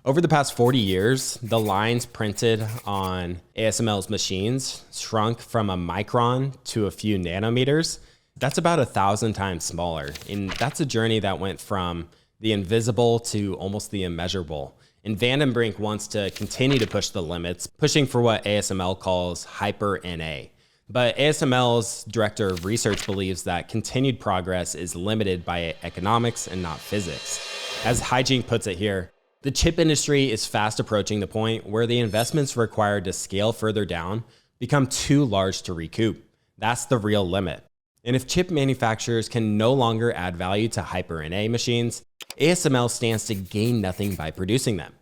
Over the past 40 years, the lines printed on ASML's machines shrunk from a micron to a few nanometers. That's about 1,000 times smaller. And that's a journey that went from the invisible to almost the immeasurable. And Vandenbrink wants to continue to push the limits, pushing for what ASML calls hyper NA. But ASML's director of research believes that continued progress is limited by economics and not physics. As Haijing puts it here, the chip industry is fast approaching the point where the investments required to scale further down become too large to recoup. That's the real limit. And if chip manufacturers can no longer add value to Hyper NA machines, ASML stands to gain nothing by producing them.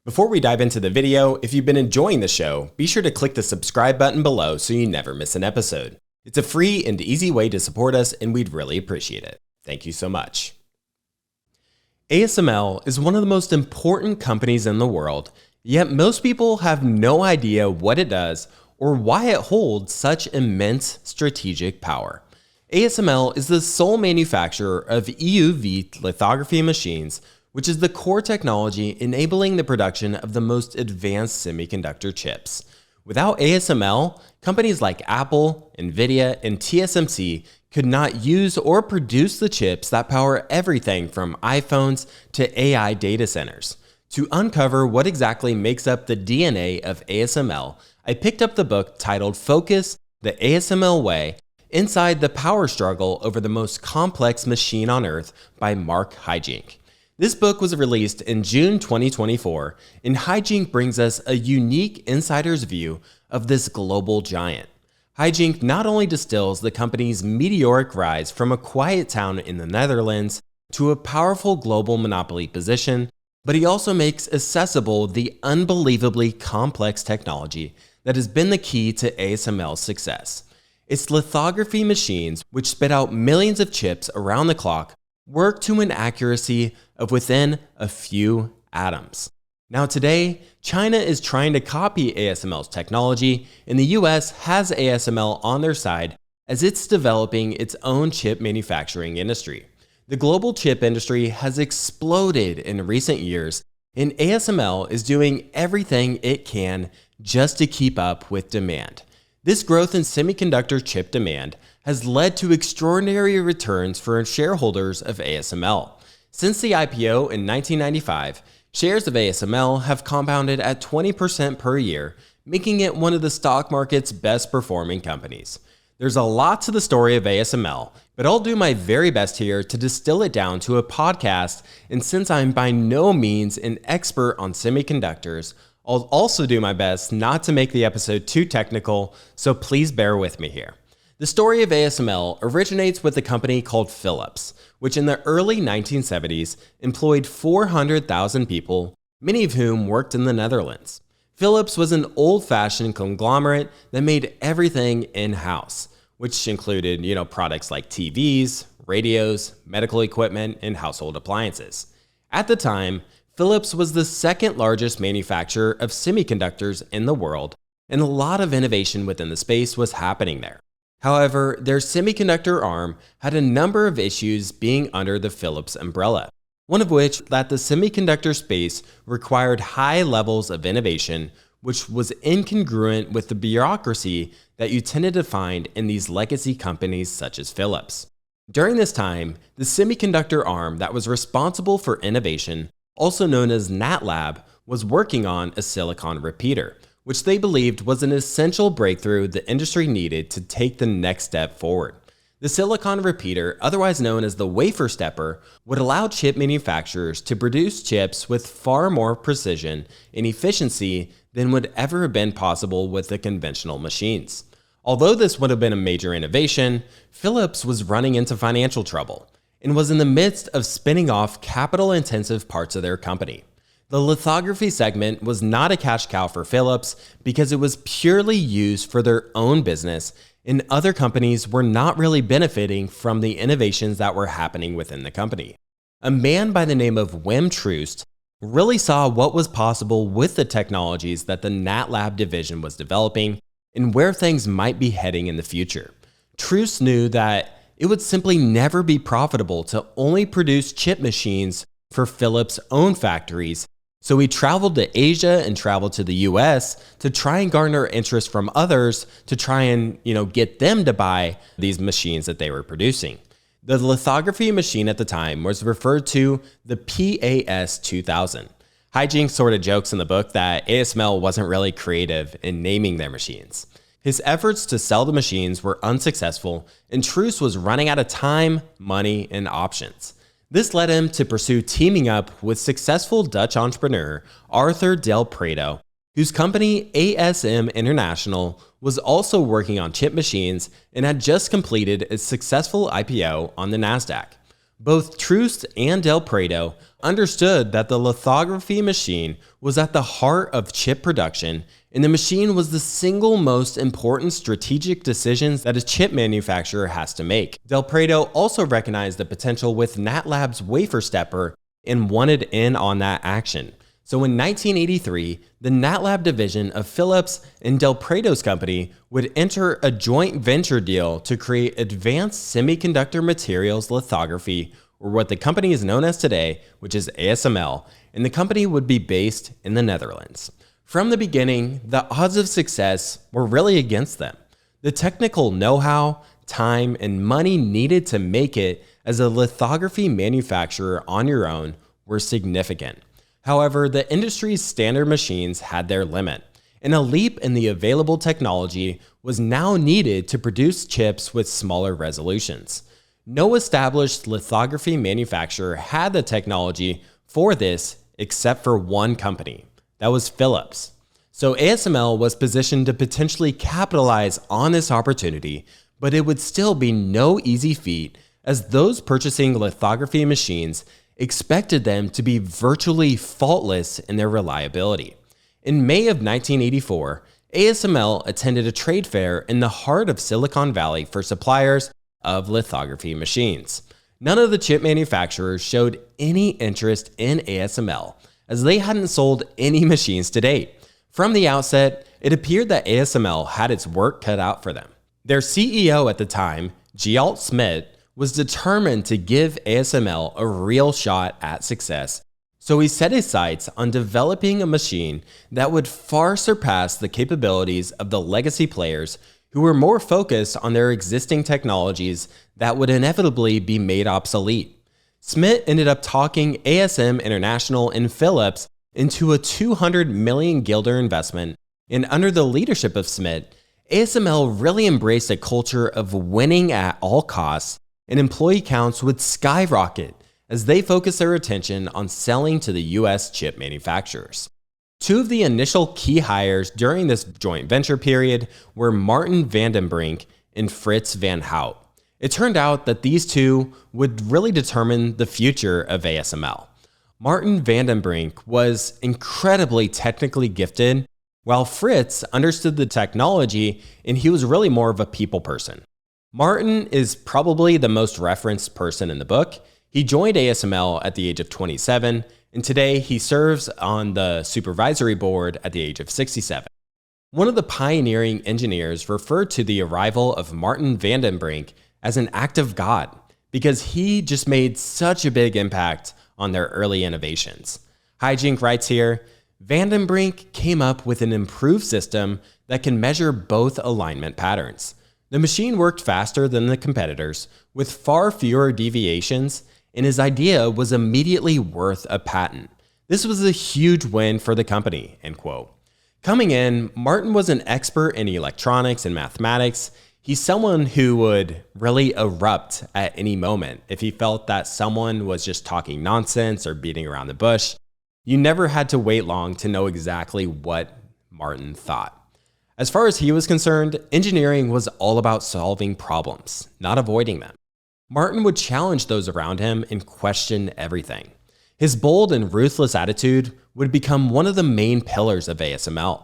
Before we dive into the video, if you've been enjoying the show, be sure to click the subscribe button below so you never miss an episode. It's a free and easy way to support us, and we'd really appreciate it. Thank you so much. ASML is one of the most important companies in the world, yet most people have no idea what it does or why it holds such immense strategic power. ASML is the sole manufacturer of EUV lithography machines, which is the core technology enabling the production of the most advanced semiconductor chips. Without ASML, companies like Apple, Nvidia, and TSMC could not use or produce the chips that power everything from iPhones to AI data centers. To uncover what exactly makes up the DNA of ASML, I picked up the book titled Focus: The ASML Way, Inside the Power Struggle Over the Most Complex Machine on Earth by Mark Haijing. This book was released in June 2024, and Haijing brings us a unique insider's view of this global giant. Haijing not only distills the company's meteoric rise from a quiet town in the Netherlands to a powerful global monopoly position, but he also makes accessible the unbelievably complex technology that has been the key to ASML's success. Its lithography machines, which spit out millions of chips around the clock, work to an accuracy of within a few atoms. Now today, China is trying to copy ASML's technology, and the US has ASML on their side as it's developing its own chip manufacturing industry. The global chip industry has exploded in recent years, and ASML is doing everything it can just to keep up with demand. This growth in semiconductor chip demand has led to extraordinary returns for shareholders of ASML. Since the IPO in 1995, shares of ASML have compounded at 20% per year, making it one of the stock market's best performing companies. There's a lot to the story of ASML, but I'll do my very best here to distill it down to a podcast, and since I'm by no means an expert on semiconductors, I'll also do my best not to make the episode too technical, so please bear with me here. The story of ASML originates with a company called Philips, which in the early 1970s employed 400,000 people, many of whom worked in the Netherlands. Philips was an old-fashioned conglomerate that made everything in-house, which included, products like TVs, radios, medical equipment, and household appliances. At the time, Philips was the second largest manufacturer of semiconductors in the world, and a lot of innovation within the space was happening there. However, their semiconductor arm had a number of issues being under the Philips umbrella, one of which that the semiconductor space required high levels of innovation, which was incongruent with the bureaucracy that you tended to find in these legacy companies such as Philips. During this time, the semiconductor arm that was responsible for innovation, also known as NatLab, was working on a silicon repeater, which they believed was an essential breakthrough the industry needed to take the next step forward. The silicon repeater, otherwise known as the wafer stepper, would allow chip manufacturers to produce chips with far more precision and efficiency than would ever have been possible with the conventional machines. Although this would have been a major innovation, Philips was running into financial trouble and was in the midst of spinning off capital-intensive parts of their company. The lithography segment was not a cash cow for Philips because it was purely used for their own business, and other companies were not really benefiting from the innovations that were happening within the company. A man by the name of Wim Troost really saw what was possible with the technologies that the NatLab division was developing and where things might be heading in the future. Troost knew that it would simply never be profitable to only produce chip machines for Philips' own factories. So he traveled to Asia and traveled to the US to try and garner interest from others to try and, get them to buy these machines that they were producing. The lithography machine at the time was referred to the PAS-2000. Hijinks sort of jokes in the book that ASML wasn't really creative in naming their machines. His efforts to sell the machines were unsuccessful, and Truus was running out of time, money, and options. This led him to pursue teaming up with successful Dutch entrepreneur Arthur Del Prado, whose company ASM International was also working on chip machines and had just completed its successful IPO on the Nasdaq. Both Truus and Del Prado understood that the lithography machine was at the heart of chip production, and the machine was the single most important strategic decisions that a chip manufacturer has to make. Del Prado also recognized the potential with NatLab's wafer stepper and wanted in on that action. So in 1983, the NatLab division of Philips and Del Prado's company would enter a joint venture deal to create advanced semiconductor materials lithography, or what the company is known as today, which is ASML, and the company would be based in the Netherlands. From the beginning, the odds of success were really against them. The technical know-how, time, and money needed to make it as a lithography manufacturer on your own were significant. However, the industry's standard machines had their limit, and a leap in the available technology was now needed to produce chips with smaller resolutions. No established lithography manufacturer had the technology for this except for one company. That was Philips. So ASML was positioned to potentially capitalize on this opportunity, but it would still be no easy feat, as those purchasing lithography machines expected them to be virtually faultless in their reliability. In May of 1984, ASML attended a trade fair in the heart of Silicon Valley for suppliers of lithography machines. None of the chip manufacturers showed any interest in ASML, as they hadn't sold any machines to date. From the outset, it appeared that ASML had its work cut out for them. Their CEO at the time, Gert Smit, was determined to give ASML a real shot at success, so he set his sights on developing a machine that would far surpass the capabilities of the legacy players who were more focused on their existing technologies that would inevitably be made obsolete. Smit ended up talking ASM International and Philips into a 200 million guilder investment, and under the leadership of Smit, ASML really embraced a culture of winning at all costs, and employee counts would skyrocket as they focused their attention on selling to the US chip manufacturers. Two of the initial key hires during this joint venture period were Martin van den Brink and Frits van Hout. It turned out that these two would really determine the future of ASML. Martin van den Brink was incredibly technically gifted, while Frits understood the technology and he was really more of a people person. Martin is probably the most referenced person in the book. He joined ASML at the age of 27, and today he serves on the supervisory board at the age of 67. One of the pioneering engineers referred to the arrival of Martin van den Brink as an act of God, because he just made such a big impact on their early innovations. Hijink writes here, Van den Brink came up with an improved system that can measure both alignment patterns. The machine worked faster than the competitors, with far fewer deviations, and his idea was immediately worth a patent. This was a huge win for the company, end quote. Coming in, Martin was an expert in electronics and mathematics. He's someone who would really erupt at any moment if he felt that someone was just talking nonsense or beating around the bush. You never had to wait long to know exactly what Martin thought. As far as he was concerned, engineering was all about solving problems, not avoiding them. Martin would challenge those around him and question everything. His bold and ruthless attitude would become one of the main pillars of ASML.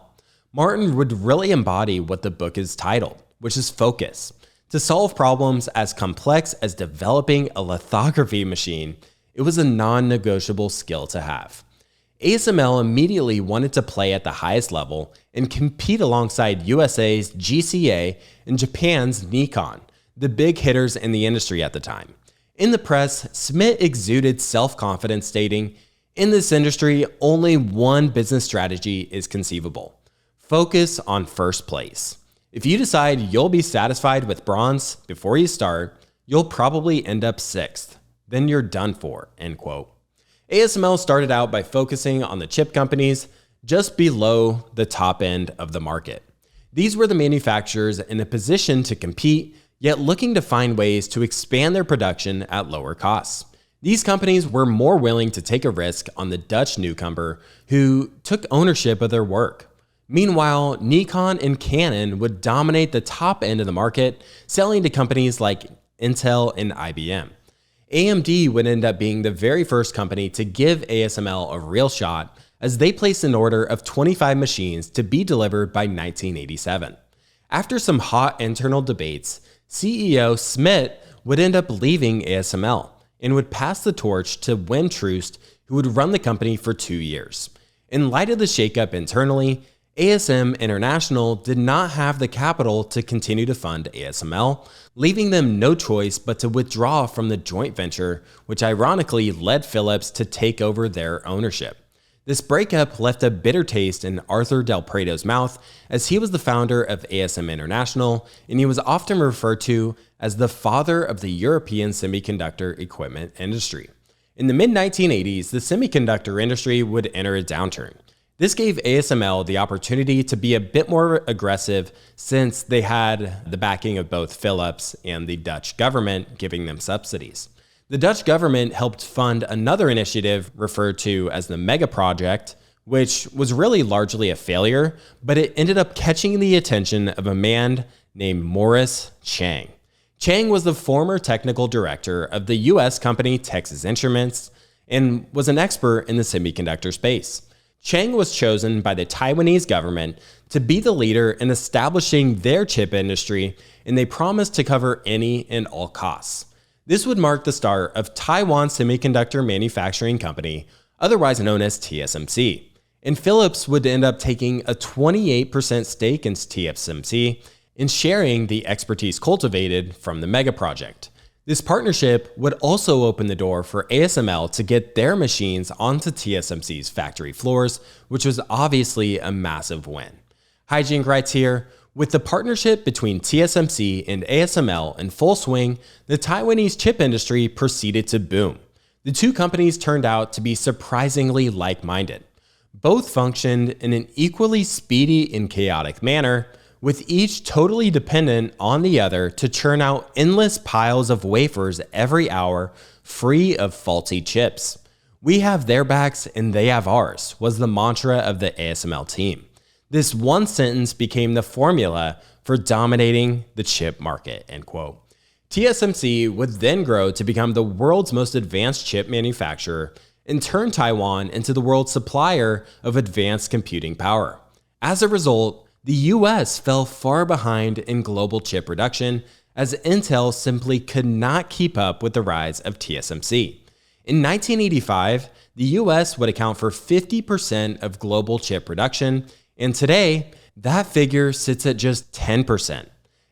Martin would really embody what the book is titled, which is focus. To solve problems as complex as developing a lithography machine, it was a non-negotiable skill to have. ASML immediately wanted to play at the highest level and compete alongside USA's GCA and Japan's Nikon. the big hitters in the industry at the time. In the press, Schmidt exuded self-confidence, stating, "In this industry, only one business strategy is conceivable. Focus on first place. If you decide you'll be satisfied with bronze before you start, you'll probably end up 6th. Then you're done for," end quote. ASML started out by focusing on the chip companies just below the top end of the market. These were the manufacturers in a position to compete, yet looking to find ways to expand their production at lower costs. These companies were more willing to take a risk on the Dutch newcomer who took ownership of their work. Meanwhile, Nikon and Canon would dominate the top end of the market, selling to companies like Intel and IBM. AMD would end up being the very first company to give ASML a real shot, as they placed an order of 25 machines to be delivered by 1987. After some hot internal debates, CEO Schmidt would end up leaving ASML and would pass the torch to Wim Troost, who would run the company for 2 years. In light of the shakeup internally, ASM International did not have the capital to continue to fund ASML, leaving them no choice but to withdraw from the joint venture, which ironically led Philips to take over their ownership. This breakup left a bitter taste in Arthur Del Prato's mouth, as he was the founder of ASM International, and he was often referred to as the father of the European semiconductor equipment industry. In the mid-1980s, the semiconductor industry would enter a downturn. This gave ASML the opportunity to be a bit more aggressive, since they had the backing of both Philips and the Dutch government giving them subsidies. The Dutch government helped fund another initiative referred to as the Mega Project, which was really largely a failure, but it ended up catching the attention of a man named Morris Chang. Chang was the former technical director of the US company Texas Instruments and was an expert in the semiconductor space. Chang was chosen by the Taiwanese government to be the leader in establishing their chip industry, and they promised to cover any and all costs. This would mark the start of Taiwan Semiconductor Manufacturing Company, otherwise known as TSMC. And Philips would end up taking a 28% stake in TSMC and sharing the expertise cultivated from the Mega Project. This partnership would also open the door for ASML to get their machines onto TSMC's factory floors, which was obviously a massive win. Hygiene rights here. With the partnership between TSMC and ASML in full swing, the Taiwanese chip industry proceeded to boom. The two companies turned out to be surprisingly like-minded. Both functioned in an equally speedy and chaotic manner, with each totally dependent on the other to churn out endless piles of wafers every hour, free of faulty chips. "We have their backs and they have ours," was the mantra of the ASML team. This one sentence became the formula for dominating the chip market, end quote. TSMC would then grow to become the world's most advanced chip manufacturer and turn Taiwan into the world's supplier of advanced computing power. As a result, the US fell far behind in global chip production, as Intel simply could not keep up with the rise of TSMC. In 1985, the US would account for 50% of global chip production, and today, that figure sits at just 10%.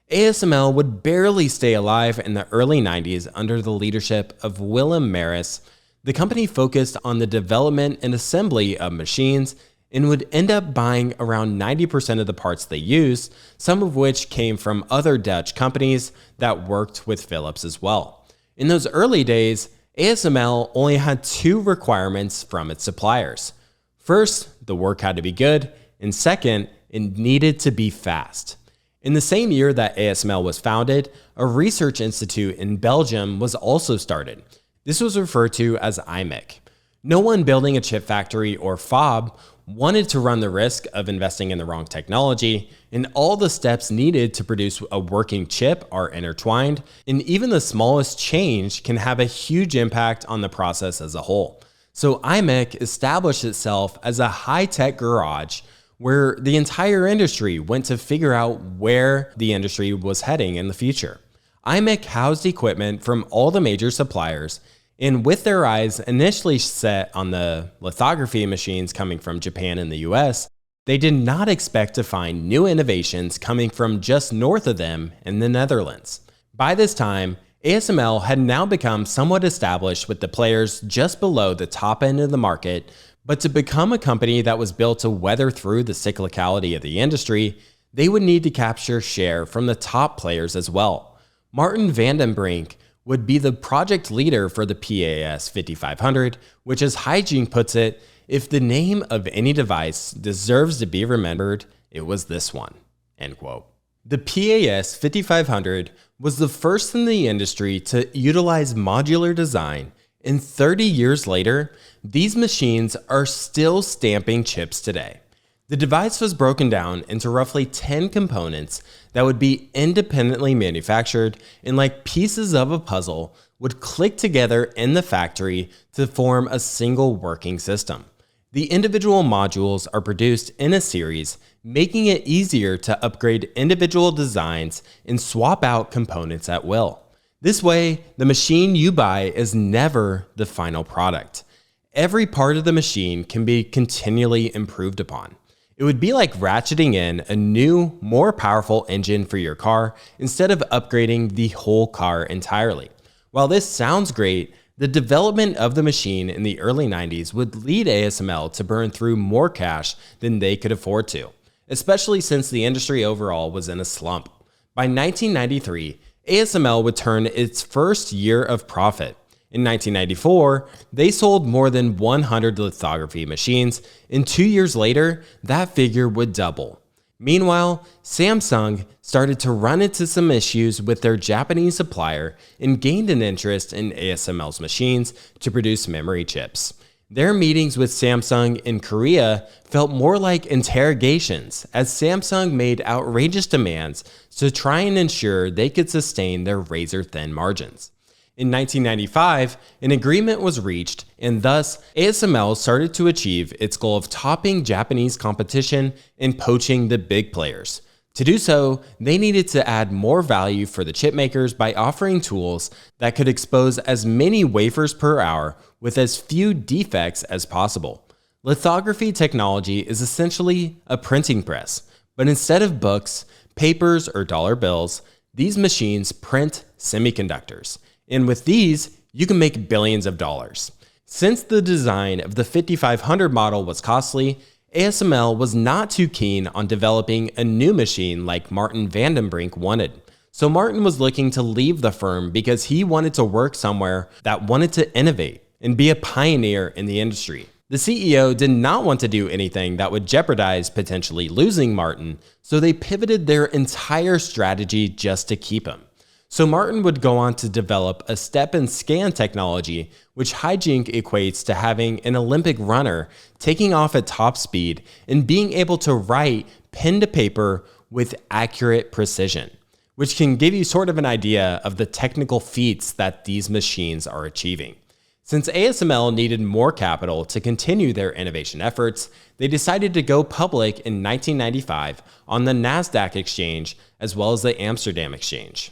ASML would barely stay alive in the early 90s under the leadership of Willem Maris. The company focused on the development and assembly of machines and would end up buying around 90% of the parts they used, some of which came from other Dutch companies that worked with Philips as well. In those early days, ASML only had 2 requirements from its suppliers. First, the work had to be good, and second, it needed to be fast. In the same year that ASML was founded, a research institute in Belgium was also started. This was referred to as IMEC. No one building a chip factory or FOB wanted to run the risk of investing in the wrong technology, and all the steps needed to produce a working chip are intertwined, and even the smallest change can have a huge impact on the process as a whole. So IMEC established itself as a high-tech garage where the entire industry went to figure out where the industry was heading in the future. IMEC housed equipment from all the major suppliers, and with their eyes initially set on the lithography machines coming from Japan and the US, they did not expect to find new innovations coming from just north of them in the Netherlands. By this time, ASML had now become somewhat established with the players just below the top end of the market, but to become a company that was built to weather through the cyclicality of the industry, they would need to capture share from the top players as well. Martin van den Brink would be the project leader for the PAS 5500, which as Hygiene puts it, if the name of any device deserves to be remembered, it was this one, end quote. The PAS 5500 was the first in the industry to utilize modular design, and 30 years later, these machines are still stamping chips today. The device was broken down into roughly 10 components that would be independently manufactured and like pieces of a puzzle would click together in the factory to form a single working system. The individual modules are produced in a series, making it easier to upgrade individual designs and swap out components at will. This way, the machine you buy is never the final product. Every part of the machine can be continually improved upon. It would be like ratcheting in a new, more powerful engine for your car instead of upgrading the whole car entirely. While this sounds great, the development of the machine in the early 90s would lead ASML to burn through more cash than they could afford to, especially since the industry overall was in a slump. By 1993, ASML would turn its first year of profit. In 1994, they sold more than 100 lithography machines, and 2 years later, that figure would double. Meanwhile, Samsung started to run into some issues with their Japanese supplier and gained an interest in ASML's machines to produce memory chips. Their meetings with Samsung in Korea felt more like interrogations, as Samsung made outrageous demands to try and ensure they could sustain their razor-thin margins. In 1995, an agreement was reached, and thus ASML started to achieve its goal of topping Japanese competition and poaching the big players. To do so, they needed to add more value for the chip makers by offering tools that could expose as many wafers per hour with as few defects as possible. Lithography technology is essentially a printing press, but instead of books, papers, or dollar bills, these machines print semiconductors. And with these, you can make billions of dollars. Since the design of the 5500 model was costly, ASML was not too keen on developing a new machine like Martin van den Brink wanted. So Martin was looking to leave the firm because he wanted to work somewhere that wanted to innovate and be a pioneer in the industry. The CEO did not want to do anything that would jeopardize potentially losing Martin, so they pivoted their entire strategy just to keep him. So Martin would go on to develop a step and scan technology, which Hygiene equates to having an Olympic runner taking off at top speed and being able to write pen to paper with accurate precision, which can give you sort of an idea of the technical feats that these machines are achieving. Since ASML needed more capital to continue their innovation efforts, they decided to go public in 1995 on the NASDAQ exchange as well as the Amsterdam exchange.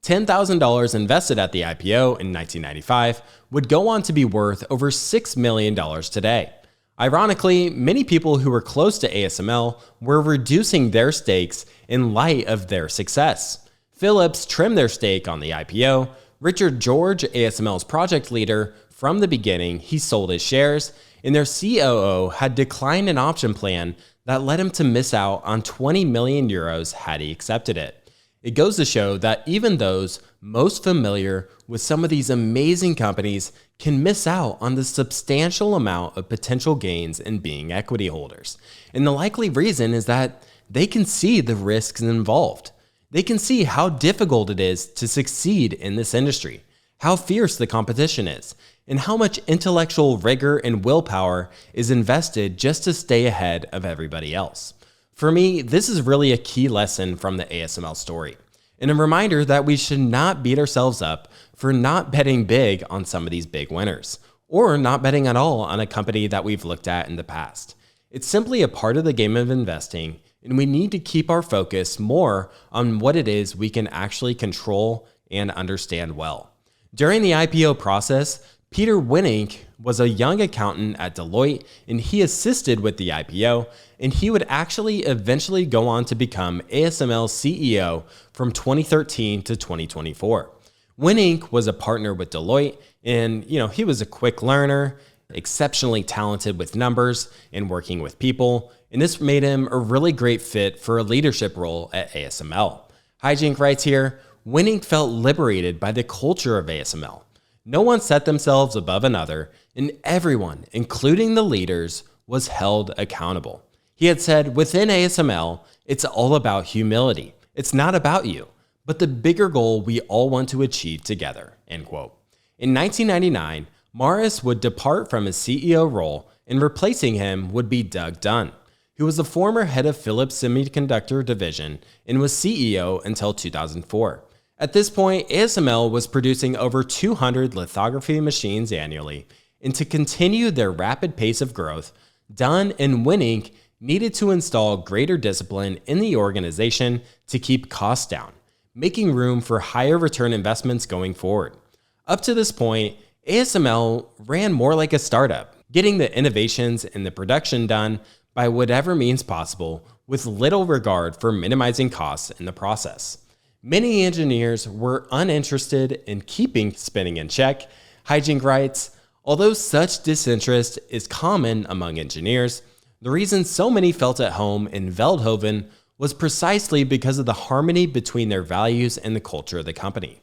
$10,000 invested at the IPO in 1995 would go on to be worth over $6 million today. Ironically, many people who were close to ASML were reducing their stakes in light of their success. Philips trimmed their stake on the IPO. Richard George, ASML's project leader, from the beginning, he sold his shares, and their COO had declined an option plan that led him to miss out on 20 million euros had he accepted it. It goes to show that even those most familiar with some of these amazing companies can miss out on the substantial amount of potential gains in being equity holders. And the likely reason is that they can see the risks involved. They can see how difficult it is to succeed in this industry, how fierce the competition is, and how much intellectual rigor and willpower is invested just to stay ahead of everybody else. For me, this is really a key lesson from the ASML story, and a reminder that we should not beat ourselves up for not betting big on some of these big winners, or not betting at all on a company that we've looked at in the past. It's simply a part of the game of investing, and we need to keep our focus more on what it is we can actually control and understand well. During the IPO process, Peter Finck was a young accountant at Deloitte, and he assisted with the IPO, and he would actually eventually go on to become ASML CEO from 2013 to 2024. Finck was a partner with Deloitte, and he was a quick learner, exceptionally talented with numbers and working with people, and this made him a really great fit for a leadership role at ASML. Hijink writes here, Finck felt liberated by the culture of ASML. No one set themselves above another, and everyone, including the leaders, was held accountable. He had said, within ASML, it's all about humility. It's not about you, but the bigger goal we all want to achieve together, end quote. In 1999, Morris would depart from his CEO role, and replacing him would be Doug Dunn, who was the former head of Philips Semiconductor division and was CEO until 2004. At this point, ASML was producing over 200 lithography machines annually, and to continue their rapid pace of growth, Dunn and Finck needed to install greater discipline in the organization to keep costs down, making room for higher return investments going forward. Up to this point, ASML ran more like a startup, getting the innovations and the production done by whatever means possible, with little regard for minimizing costs in the process. Many engineers were uninterested in keeping spending in check. Hijink writes, although such disinterest is common among engineers, the reason so many felt at home in Veldhoven was precisely because of the harmony between their values and the culture of the company.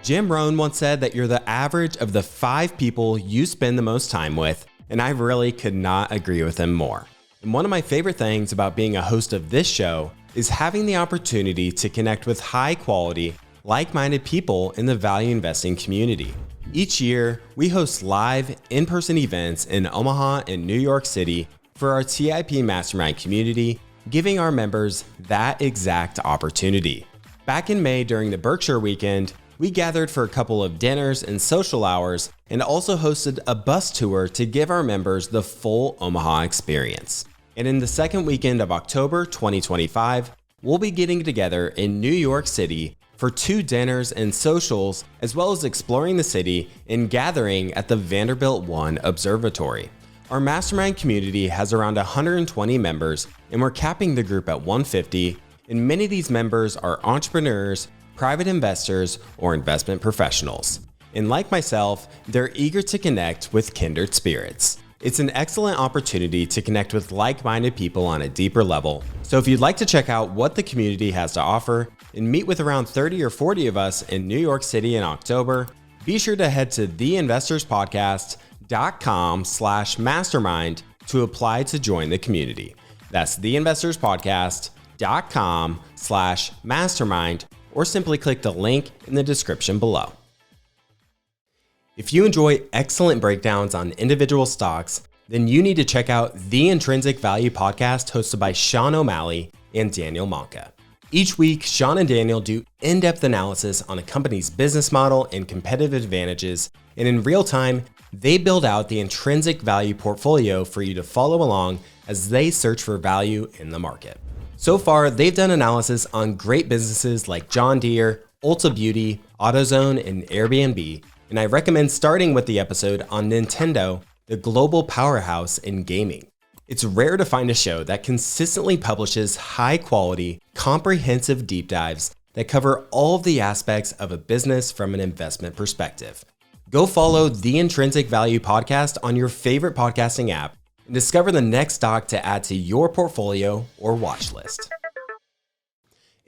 Jim Rohn once said that you're the average of the 5 people you spend the most time with, and I really could not agree with him more. And one of my favorite things about being a host of this show is having the opportunity to connect with high-quality, like-minded people in the value investing community. Each year, we host live, in-person events in Omaha and New York City for our TIP Mastermind community, giving our members that exact opportunity. Back in May during the Berkshire weekend, we gathered for a couple of dinners and social hours and also hosted a bus tour to give our members the full Omaha experience. And in the second weekend of October 2025, we'll be getting together in New York City for 2 dinners and socials, as well as exploring the city and gathering at the Vanderbilt 1 Observatory. Our mastermind community has around 120 members, and we're capping the group at 150, and many of these members are entrepreneurs, private investors, or investment professionals. And like myself, they're eager to connect with kindred spirits. It's an excellent opportunity to connect with like-minded people on a deeper level. So if you'd like to check out what the community has to offer and meet with around 30 or 40 of us in New York City in October, be sure to head to theinvestorspodcast.com/mastermind to apply to join the community. That's theinvestorspodcast.com/mastermind, or simply click the link in the description below. If you enjoy excellent breakdowns on individual stocks, then you need to check out the Intrinsic Value podcast hosted by Sean O'Malley and Daniel Monka. Each week, Sean and Daniel do in-depth analysis on a company's business model and competitive advantages, and in real time, they build out the intrinsic value portfolio for you to follow along as they search for value in the market. So far, they've done analysis on great businesses like John Deere, Ulta Beauty, AutoZone, and Airbnb, and I recommend starting with the episode on Nintendo, the global powerhouse in gaming. It's rare to find a show that consistently publishes high-quality, comprehensive deep dives that cover all of the aspects of a business from an investment perspective. Go follow the Intrinsic Value podcast on your favorite podcasting app and discover the next stock to add to your portfolio or watch list.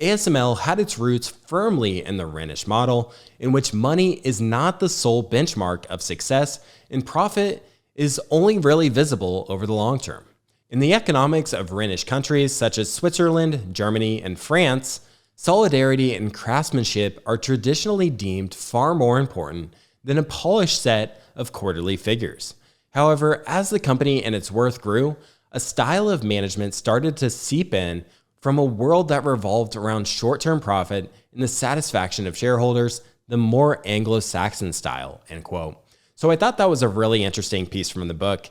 ASML had its roots firmly in the Rhenish model, in which money is not the sole benchmark of success and profit is only really visible over the long term. In the economics of Rhenish countries such as Switzerland, Germany, and France, solidarity and craftsmanship are traditionally deemed far more important than a polished set of quarterly figures. However, as the company and its worth grew, a style of management started to seep in from a world that revolved around short-term profit and the satisfaction of shareholders, the more Anglo-Saxon style, end quote. So I thought that was a really interesting piece from the book.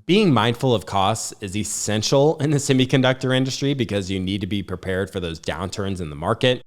Being mindful of costs is essential in the semiconductor industry because you need to be prepared for those downturns in the market.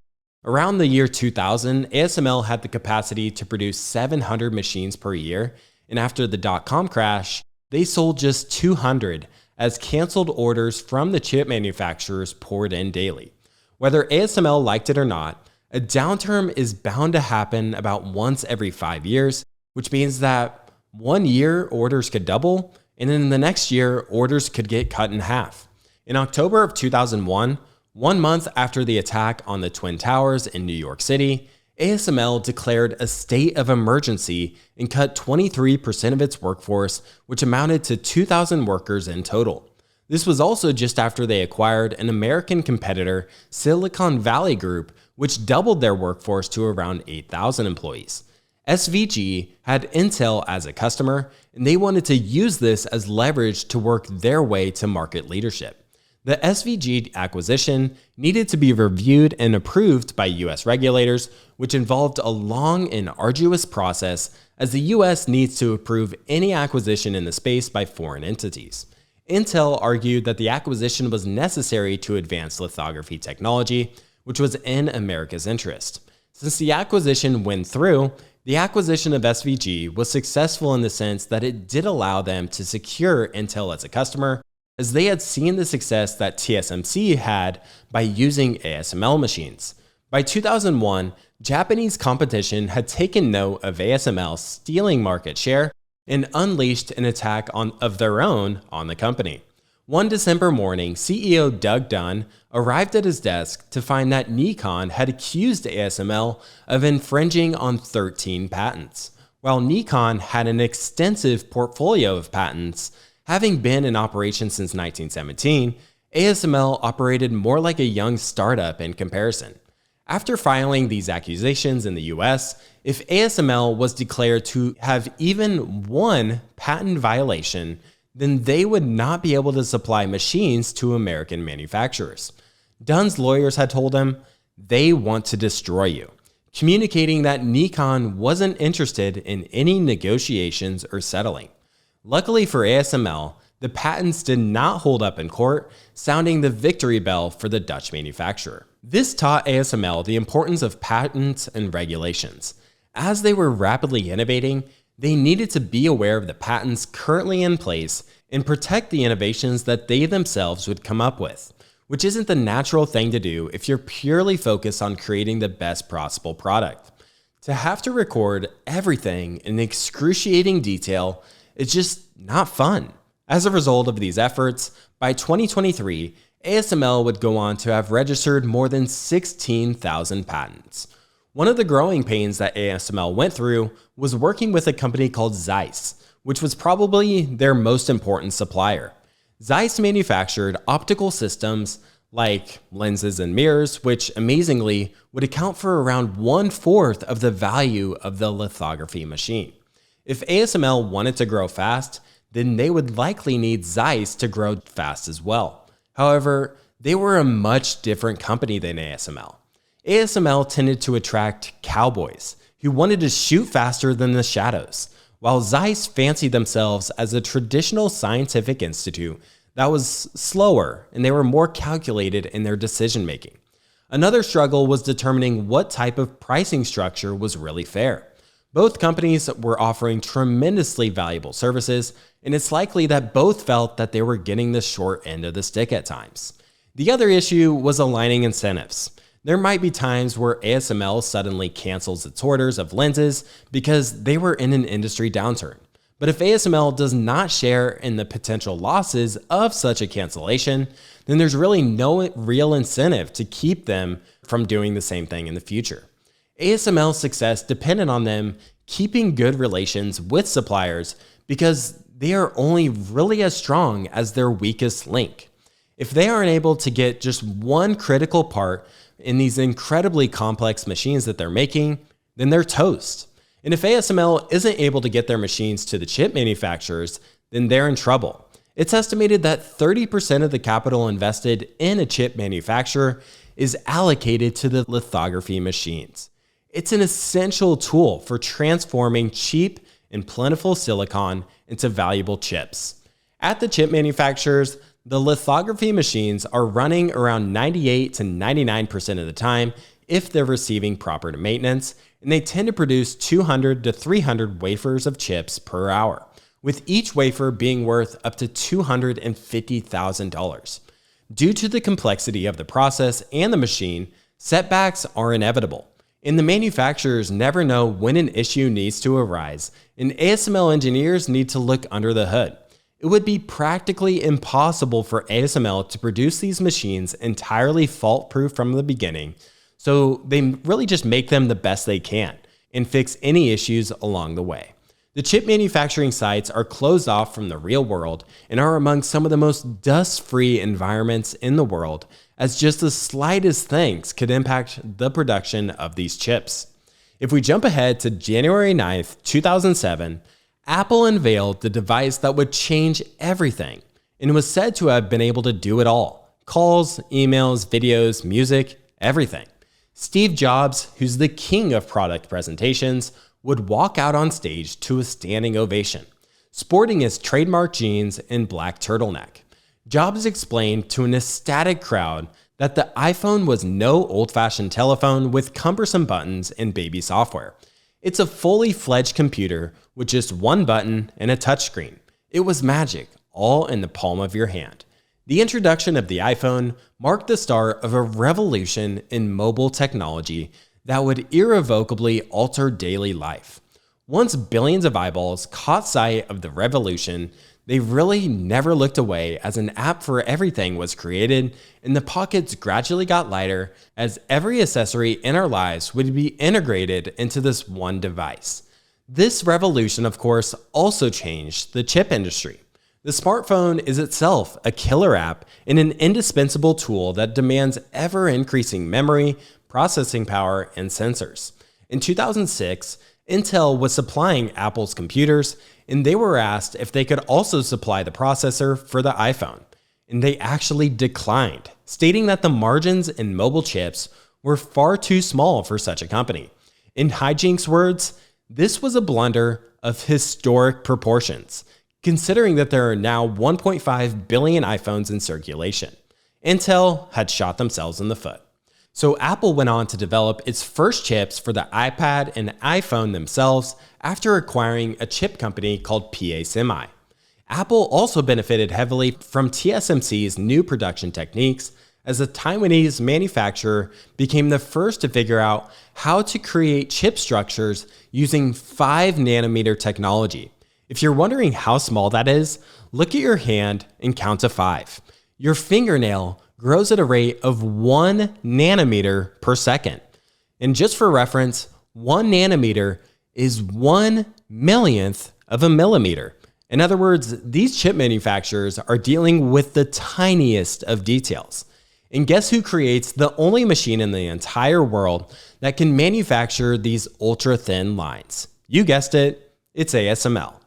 Around the year 2000, ASML had the capacity to produce 700 machines per year, and after the dot-com crash, they sold just 200 as canceled orders from the chip manufacturers poured in daily. Whether ASML liked it or not, a downturn is bound to happen about once every 5 years, which means that 1 year orders could double, and in the next year, orders could get cut in half. In October of 2001, 1 month after the attack on the Twin Towers in New York City, ASML declared a state of emergency and cut 23% of its workforce, which amounted to 2,000 workers in total. This was also just after they acquired an American competitor, Silicon Valley Group, which doubled their workforce to around 8,000 employees. SVG had Intel as a customer, and they wanted to use this as leverage to work their way to market leadership. The SVG acquisition needed to be reviewed and approved by US regulators, which involved a long and arduous process as the US needs to approve any acquisition in the space by foreign entities. Intel argued that the acquisition was necessary to advance lithography technology, which was in America's interest. Since the acquisition went through, the acquisition of SVG was successful in the sense that it did allow them to secure Intel as a customer, as they had seen the success that TSMC had by using ASML machines. By 2001, Japanese competition had taken note of ASML stealing market share and unleashed an attack of their own on the company. One December morning, CEO Doug Dunn arrived at his desk to find that Nikon had accused ASML of infringing on 13 patents. While Nikon had an extensive portfolio of patents, having been in operation since 1917, ASML operated more like a young startup in comparison. After filing these accusations in the US, if ASML was declared to have even one patent violation, then they would not be able to supply machines to American manufacturers. Dunn's lawyers had told him, "They want to destroy you," communicating that Nikon wasn't interested in any negotiations or settling. Luckily for ASML, the patents did not hold up in court, sounding the victory bell for the Dutch manufacturer. This taught ASML the importance of patents and regulations. As they were rapidly innovating, they needed to be aware of the patents currently in place and protect the innovations that they themselves would come up with, which isn't the natural thing to do if you're purely focused on creating the best possible product. To have to record everything in excruciating detail, it's just not fun. As a result of these efforts, by 2023, ASML would go on to have registered more than 16,000 patents. One of the growing pains that ASML went through was working with a company called Zeiss, which was probably their most important supplier. Zeiss manufactured optical systems like lenses and mirrors, which amazingly would account for around 1/4 of the value of the lithography machine. If ASML wanted to grow fast, then they would likely need Zeiss to grow fast as well. However, they were a much different company than ASML. ASML tended to attract cowboys who wanted to shoot faster than the shadows, while Zeiss fancied themselves as a traditional scientific institute that was slower and they were more calculated in their decision making. Another struggle was determining what type of pricing structure was really fair. Both companies were offering tremendously valuable services, and it's likely that both felt that they were getting the short end of the stick at times. The other issue was aligning incentives. There might be times where ASML suddenly cancels its orders of lenses because they were in an industry downturn. But if ASML does not share in the potential losses of such a cancellation, then there's really no real incentive to keep them from doing the same thing in the future. ASML's success depended on them keeping good relations with suppliers because they are only really as strong as their weakest link. If they aren't able to get just one critical part in these incredibly complex machines that they're making, then they're toast. And if ASML isn't able to get their machines to the chip manufacturers, then they're in trouble. It's estimated that 30% of the capital invested in a chip manufacturer is allocated to the lithography machines. It's an essential tool for transforming cheap and plentiful silicon into valuable chips. At the chip manufacturers, the lithography machines are running around 98 to 99% of the time if they're receiving proper maintenance, and they tend to produce 200 to 300 wafers of chips per hour, with each wafer being worth up to $250,000. Due to the complexity of the process and the machine, setbacks are inevitable, and the manufacturers never know when an issue needs to arise, and ASML engineers need to look under the hood. It would be practically impossible for ASML to produce these machines entirely fault-proof from the beginning, so they really just make them the best they can and fix any issues along the way. The chip manufacturing sites are closed off from the real world and are among some of the most dust-free environments in the world, as just the slightest things could impact the production of these chips. If we jump ahead to January 9th, 2007, Apple unveiled the device that would change everything, and was said to have been able to do it all: calls, emails, videos, music, everything. Steve Jobs, who's the king of product presentations, would walk out on stage to a standing ovation, sporting his trademark jeans and black turtleneck. Jobs explained to an ecstatic crowd that the iPhone was no old-fashioned telephone with cumbersome buttons and baby software. It's a fully fledged computer with just one button and a touchscreen. It was magic, all in the palm of your hand. The introduction of the iPhone marked the start of a revolution in mobile technology that would irrevocably alter daily life. Once billions of eyeballs caught sight of the revolution, they really never looked away as an app for everything was created, and the pockets gradually got lighter as every accessory in our lives would be integrated into this one device. This revolution, of course, also changed the chip industry. The smartphone is itself a killer app and an indispensable tool that demands ever-increasing memory, processing power, and sensors. In 2006, Intel was supplying Apple's computers, and they were asked if they could also supply the processor for the iPhone, and they actually declined, stating that the margins in mobile chips were far too small for such a company. In hijinks' words, this was a blunder of historic proportions, considering that there are now 1.5 billion iPhones in circulation. Intel had shot themselves in the foot. So Apple went on to develop its first chips for the iPad and iPhone themselves after acquiring a chip company called PA-Semi. Apple also benefited heavily from TSMC's new production techniques, as the Taiwanese manufacturer became the first to figure out how to create chip structures using 5nm technology. If you're wondering how small that is, look at your hand and count to 5. Your fingernail grows at a rate of 1 nanometer per second. And just for reference, 1 nanometer is 1/1,000,000th of a millimeter. In other words, these chip manufacturers are dealing with the tiniest of details. And guess who creates the only machine in the entire world that can manufacture these ultra-thin lines? You guessed it, it's ASML.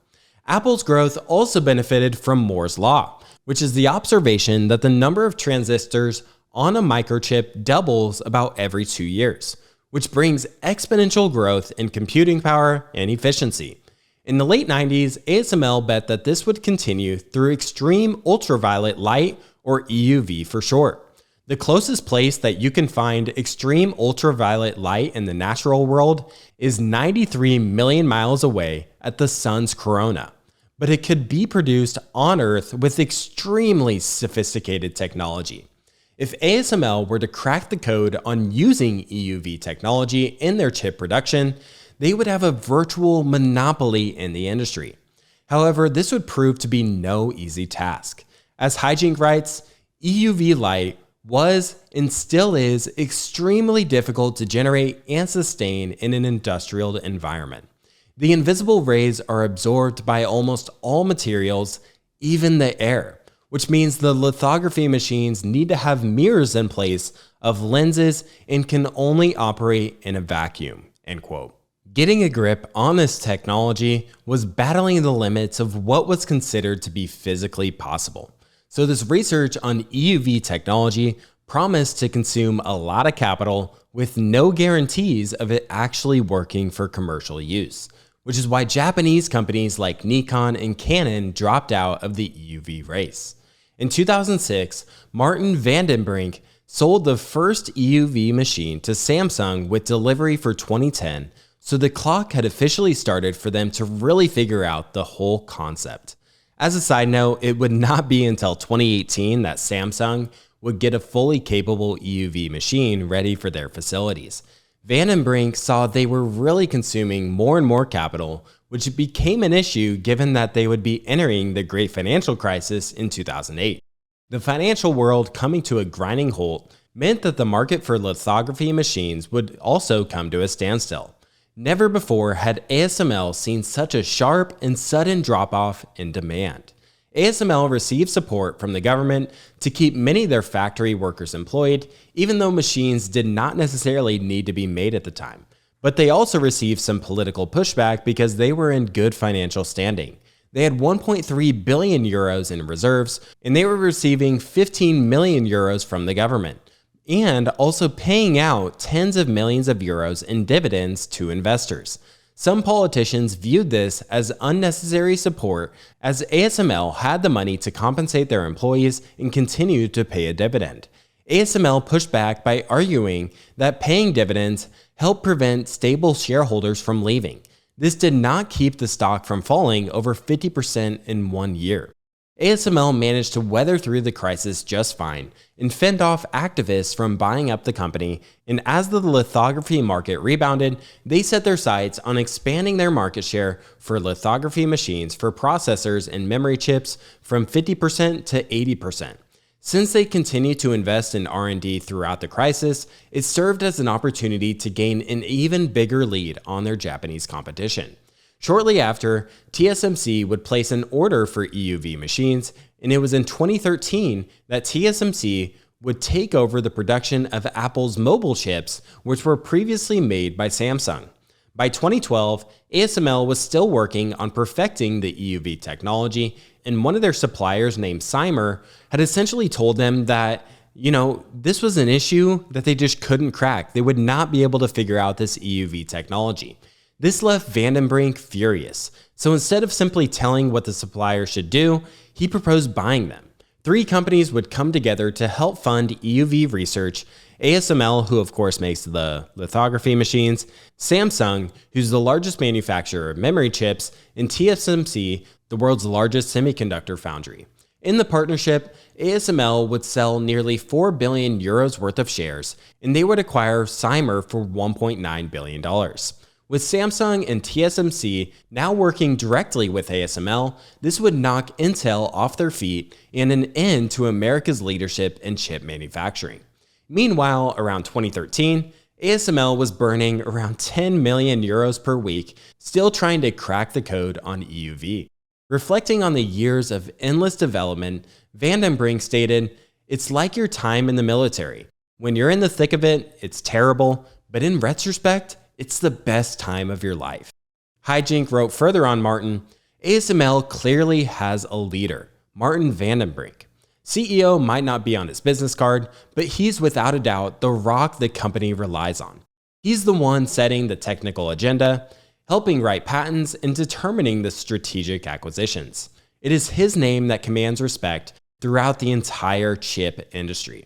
Apple's growth also benefited from Moore's Law, which is the observation that the number of transistors on a microchip doubles about every 2 years, which brings exponential growth in computing power and efficiency. In the late 90s, ASML bet that this would continue through extreme ultraviolet light, or EUV for short. The closest place that you can find extreme ultraviolet light in the natural world is 93 million miles away at the sun's corona. But it could be produced on Earth with extremely sophisticated technology. If ASML were to crack the code on using EUV technology in their chip production, they would have a virtual monopoly in the industry. However, this would prove to be no easy task. As Hijink writes, EUV light was and still is extremely difficult to generate and sustain in an industrial environment. The invisible rays are absorbed by almost all materials, even the air, which means the lithography machines need to have mirrors in place of lenses and can only operate in a vacuum." End quote. Getting a grip on this technology was battling the limits of what was considered to be physically possible. So this research on EUV technology promised to consume a lot of capital with no guarantees of it actually working for commercial use, which is why Japanese companies like Nikon and Canon dropped out of the EUV race. In 2006, Martin Vandenbrink sold the first EUV machine to Samsung with delivery for 2010, so the clock had officially started for them to really figure out the whole concept. As a side note, it would not be until 2018 that Samsung would get a fully capable EUV machine ready for their facilities. Van den Brink saw they were really consuming more and more capital, which became an issue given that they would be entering the great financial crisis in 2008. The financial world coming to a grinding halt meant that the market for lithography machines would also come to a standstill. Never before had ASML seen such a sharp and sudden drop-off in demand. ASML received support from the government to keep many of their factory workers employed, even though machines did not necessarily need to be made at the time. But they also received some political pushback because they were in good financial standing. They had 1.3 billion euros in reserves, and they were receiving 15 million euros from the government, and also paying out tens of millions of euros in dividends to investors. Some politicians viewed this as unnecessary support, as ASML had the money to compensate their employees and continue to pay a dividend. ASML pushed back by arguing that paying dividends helped prevent stable shareholders from leaving. This did not keep the stock from falling over 50% in 1 year. ASML managed to weather through the crisis just fine and fend off activists from buying up the company, and as the lithography market rebounded, they set their sights on expanding their market share for lithography machines for processors and memory chips from 50% to 80%. Since they continued to invest in R&D throughout the crisis, it served as an opportunity to gain an even bigger lead on their Japanese competition. Shortly after, TSMC would place an order for EUV machines, and it was in 2013 that TSMC would take over the production of Apple's mobile chips, which were previously made by Samsung. By 2012, ASML was still working on perfecting the EUV technology, and one of their suppliers named Cymer had essentially told them that, this was an issue that they just couldn't crack. They would not be able to figure out this EUV technology. This left Van den Brink furious, so instead of simply telling what the supplier should do, he proposed buying them. 3 companies would come together to help fund EUV research: ASML, who of course makes the lithography machines, Samsung, who's the largest manufacturer of memory chips, and TSMC, the world's largest semiconductor foundry. In the partnership, ASML would sell nearly 4 billion euros worth of shares, and they would acquire Cymer for $1.9 billion. With Samsung and TSMC now working directly with ASML, this would knock Intel off their feet and an end to America's leadership in chip manufacturing. Meanwhile, around 2013, ASML was burning around 10 million euros per week, still trying to crack the code on EUV. Reflecting on the years of endless development, Van den Brink stated, "It's like your time in the military. When you're in the thick of it, it's terrible, but in retrospect, it's the best time of your life." Hijink wrote further on Martin, "ASML clearly has a leader, Martin Van den Brink. CEO might not be on his business card, but he's without a doubt the rock the company relies on. He's the one setting the technical agenda, helping write patents, and determining the strategic acquisitions. It is his name that commands respect throughout the entire chip industry.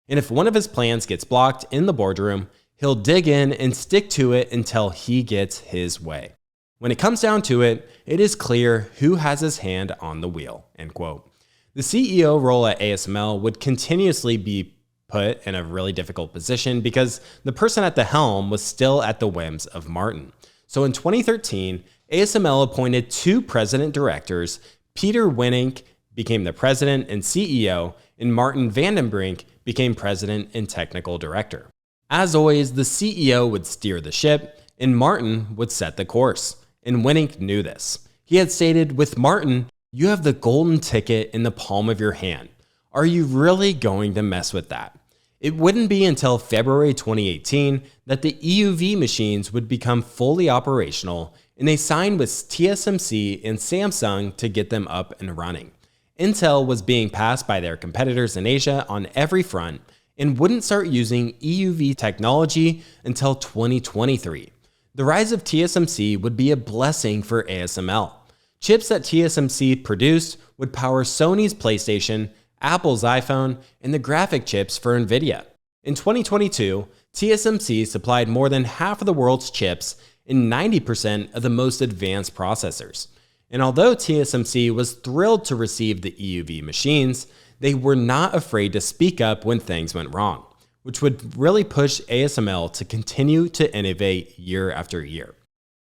And if one of his plans gets blocked in the boardroom, he'll dig in and stick to it until he gets his way. When it comes down to it, it is clear who has his hand on the wheel." End quote. The CEO role at ASML would continuously be put in a really difficult position because the person at the helm was still at the whims of Martin. So in 2013, ASML appointed 2 president directors. Peter Winink became the president and CEO, and Martin Van den Brink became president and technical director. As always, the CEO would steer the ship, and Martin would set the course. And Winink knew this. He had stated, "With Martin, you have the golden ticket in the palm of your hand. Are you really going to mess with that?" It wouldn't be until February 2018 that the EUV machines would become fully operational, and they signed with TSMC and Samsung to get them up and running. Intel was being passed by their competitors in Asia on every front and wouldn't start using EUV technology until 2023. The rise of TSMC would be a blessing for ASML. Chips that TSMC produced would power Sony's PlayStation, Apple's iPhone, and the graphic chips for NVIDIA. In 2022, TSMC supplied more than half of the world's chips and 90% of the most advanced processors. And although TSMC was thrilled to receive the EUV machines, they were not afraid to speak up when things went wrong, which would really push ASML to continue to innovate year after year.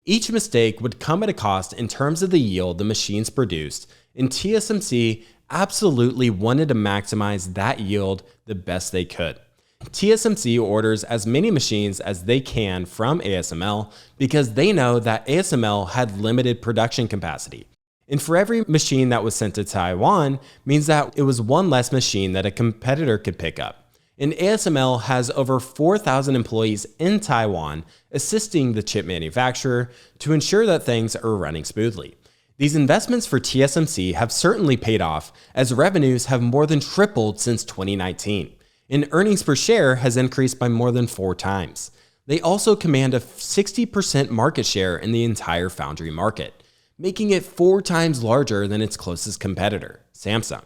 Each mistake would come at a cost in terms of the yield the machines produced, and TSMC absolutely wanted to maximize that yield the best they could. TSMC orders as many machines as they can from ASML because they know that ASML had limited production capacity. And for every machine that was sent to Taiwan means that it was one less machine that a competitor could pick up. And ASML has over 4,000 employees in Taiwan assisting the chip manufacturer to ensure that things are running smoothly. These investments for TSMC have certainly paid off as revenues have more than tripled since 2019. And earnings per share has increased by more than 4 times. They also command a 60% market share in the entire foundry market, making it 4 times larger than its closest competitor, Samsung.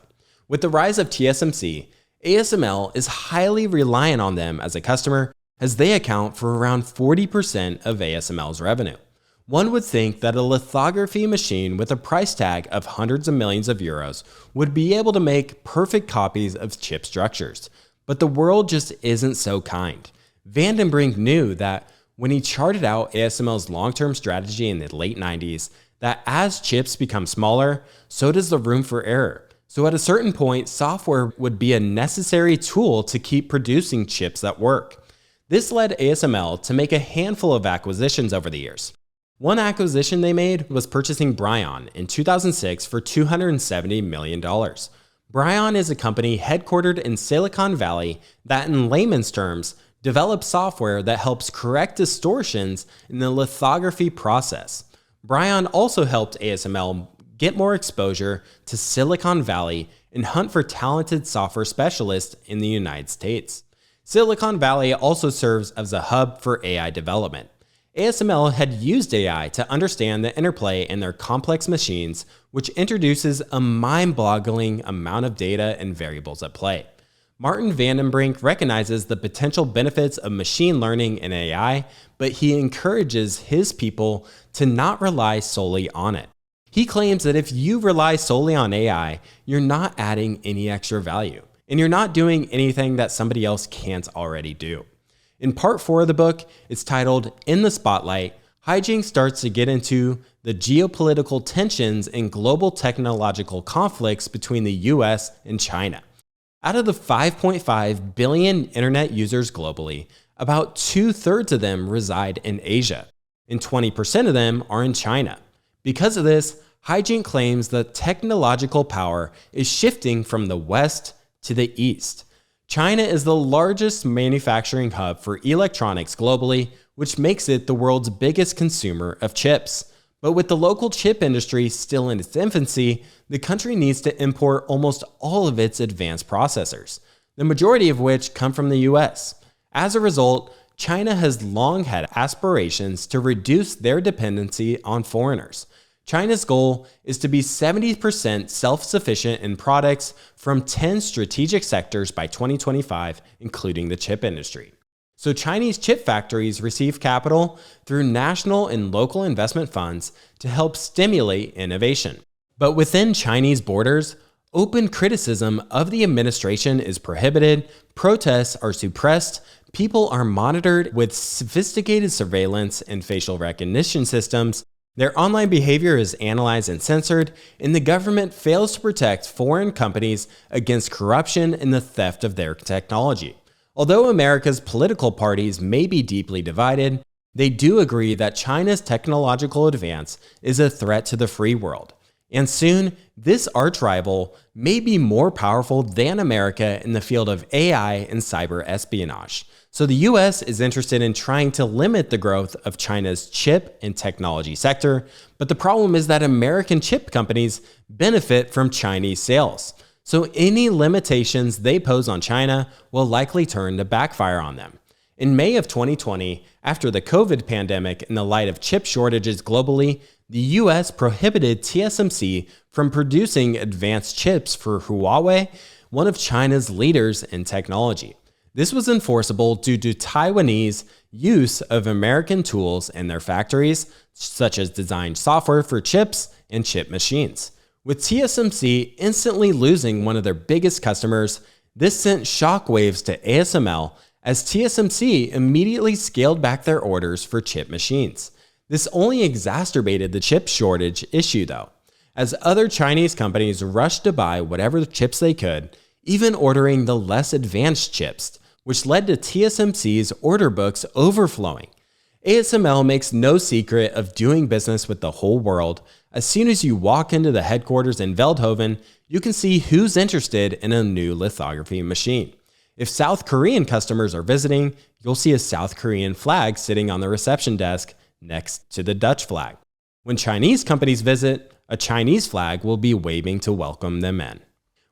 With the rise of TSMC, ASML is highly reliant on them as a customer, as they account for around 40% of ASML's revenue. One would think that a lithography machine with a price tag of hundreds of millions of euros would be able to make perfect copies of chip structures. But the world just isn't so kind. Van den Brink knew that when he charted out ASML's long-term strategy in the late 90s, that as chips become smaller, so does the room for error. So at a certain point, software would be a necessary tool to keep producing chips that work. This led ASML to make a handful of acquisitions over the years. One acquisition they made was purchasing Brion in 2006 for $270 million. Brion is a company headquartered in Silicon Valley that, in layman's terms, develops software that helps correct distortions in the lithography process. Brion also helped ASML get more exposure to Silicon Valley and hunt for talented software specialists in the United States. Silicon Valley also serves as a hub for AI development. ASML had used AI to understand the interplay in their complex machines, which introduces a mind-boggling amount of data and variables at play. Martin van den Brink recognizes the potential benefits of machine learning and AI, but he encourages his people to not rely solely on it. He claims that if you rely solely on AI, you're not adding any extra value, and you're not doing anything that somebody else can't already do. In part 4 of the book, it's titled In the Spotlight. Haijing starts to get into the geopolitical tensions and global technological conflicts between the US and China. Out of the 5.5 billion internet users globally, about 2/3 of them reside in Asia, and 20% of them are in China. Because of this, Haijing claims that technological power is shifting from the West to the East. China is the largest manufacturing hub for electronics globally, which makes it the world's biggest consumer of chips. But with the local chip industry still in its infancy, the country needs to import almost all of its advanced processors, the majority of which come from the US. As a result, China has long had aspirations to reduce their dependency on foreigners. China's goal is to be 70% self-sufficient in products from 10 strategic sectors by 2025, including the chip industry. So Chinese chip factories receive capital through national and local investment funds to help stimulate innovation. But within Chinese borders, open criticism of the administration is prohibited, protests are suppressed, people are monitored with sophisticated surveillance and facial recognition systems, their online behavior is analyzed and censored, and the government fails to protect foreign companies against corruption and the theft of their technology. Although America's political parties may be deeply divided, they do agree that China's technological advance is a threat to the free world. And soon, this arch-rival may be more powerful than America in the field of AI and cyber espionage. So the US is interested in trying to limit the growth of China's chip and technology sector, but the problem is that American chip companies benefit from Chinese sales. So any limitations they pose on China will likely turn to backfire on them. In May of 2020, after the COVID pandemic and the light of chip shortages globally, the US prohibited TSMC from producing advanced chips for Huawei, one of China's leaders in technology. This was enforceable due to Taiwanese use of American tools in their factories, such as designed software for chips and chip machines. With TSMC instantly losing one of their biggest customers, this sent shockwaves to ASML as TSMC immediately scaled back their orders for chip machines. This only exacerbated the chip shortage issue though, as other Chinese companies rushed to buy whatever chips they could, even ordering the less advanced chips, which led to TSMC's order books overflowing. ASML makes no secret of doing business with the whole world. As soon as you walk into the headquarters in Veldhoven, you can see who's interested in a new lithography machine. If South Korean customers are visiting, you'll see a South Korean flag sitting on the reception desk next to the Dutch flag. When Chinese companies visit, a Chinese flag will be waving to welcome them in.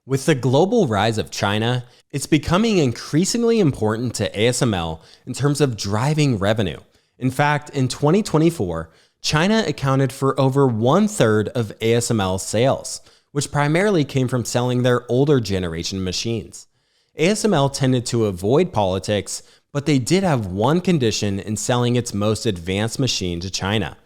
With the global rise of China, it's becoming increasingly important to ASML in terms of driving revenue. In fact, in 2024, China accounted for over 1/3 of ASML's sales, which primarily came from selling their older generation machines. ASML tended to avoid politics, but they did have one condition in selling its most advanced machine to China.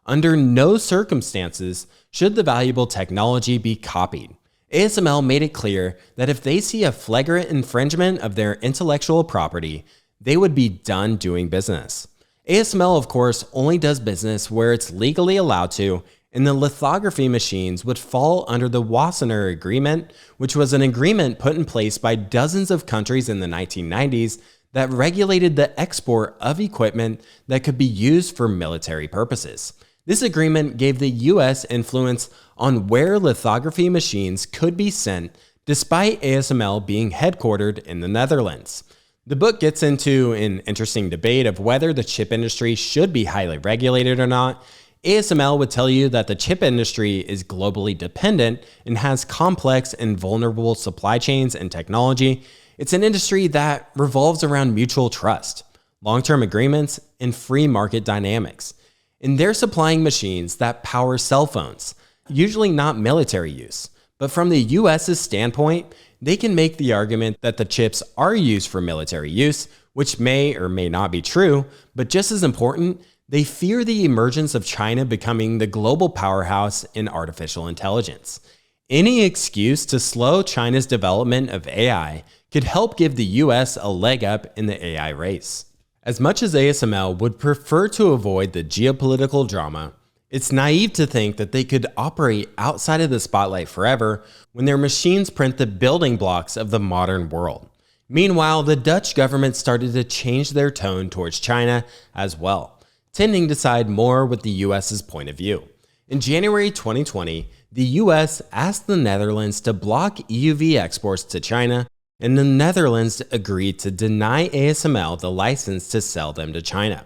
Under no circumstances should the valuable technology be copied. ASML made it clear that if they see a flagrant infringement of their intellectual property, they would be done doing business. ASML, of course, only does business where it's legally allowed to, and the lithography machines would fall under the Wassenaar Agreement, which was an agreement put in place by dozens of countries in the 1990s that regulated the export of equipment that could be used for military purposes. This agreement gave the US influence on where lithography machines could be sent, despite ASML being headquartered in the Netherlands. The book gets into an interesting debate of whether the chip industry should be highly regulated or not. ASML would tell you that the chip industry is globally dependent and has complex and vulnerable supply chains and technology. It's an industry that revolves around mutual trust, long-term agreements, and free market dynamics. And they're supplying machines that power cell phones, usually not military use. But from the US's standpoint, they can make the argument that the chips are used for military use, which may or may not be true, but just as important, they fear the emergence of China becoming the global powerhouse in artificial intelligence. Any excuse to slow China's development of AI could help give the US a leg up in the AI race. As much as ASML would prefer to avoid the geopolitical drama, it's naive to think that they could operate outside of the spotlight forever when their machines print the building blocks of the modern world. Meanwhile, the Dutch government started to change their tone towards China as well, tending to side more with the US's point of view. In January 2020, the US asked the Netherlands to block EUV exports to China, and the Netherlands agreed to deny ASML the license to sell them to China.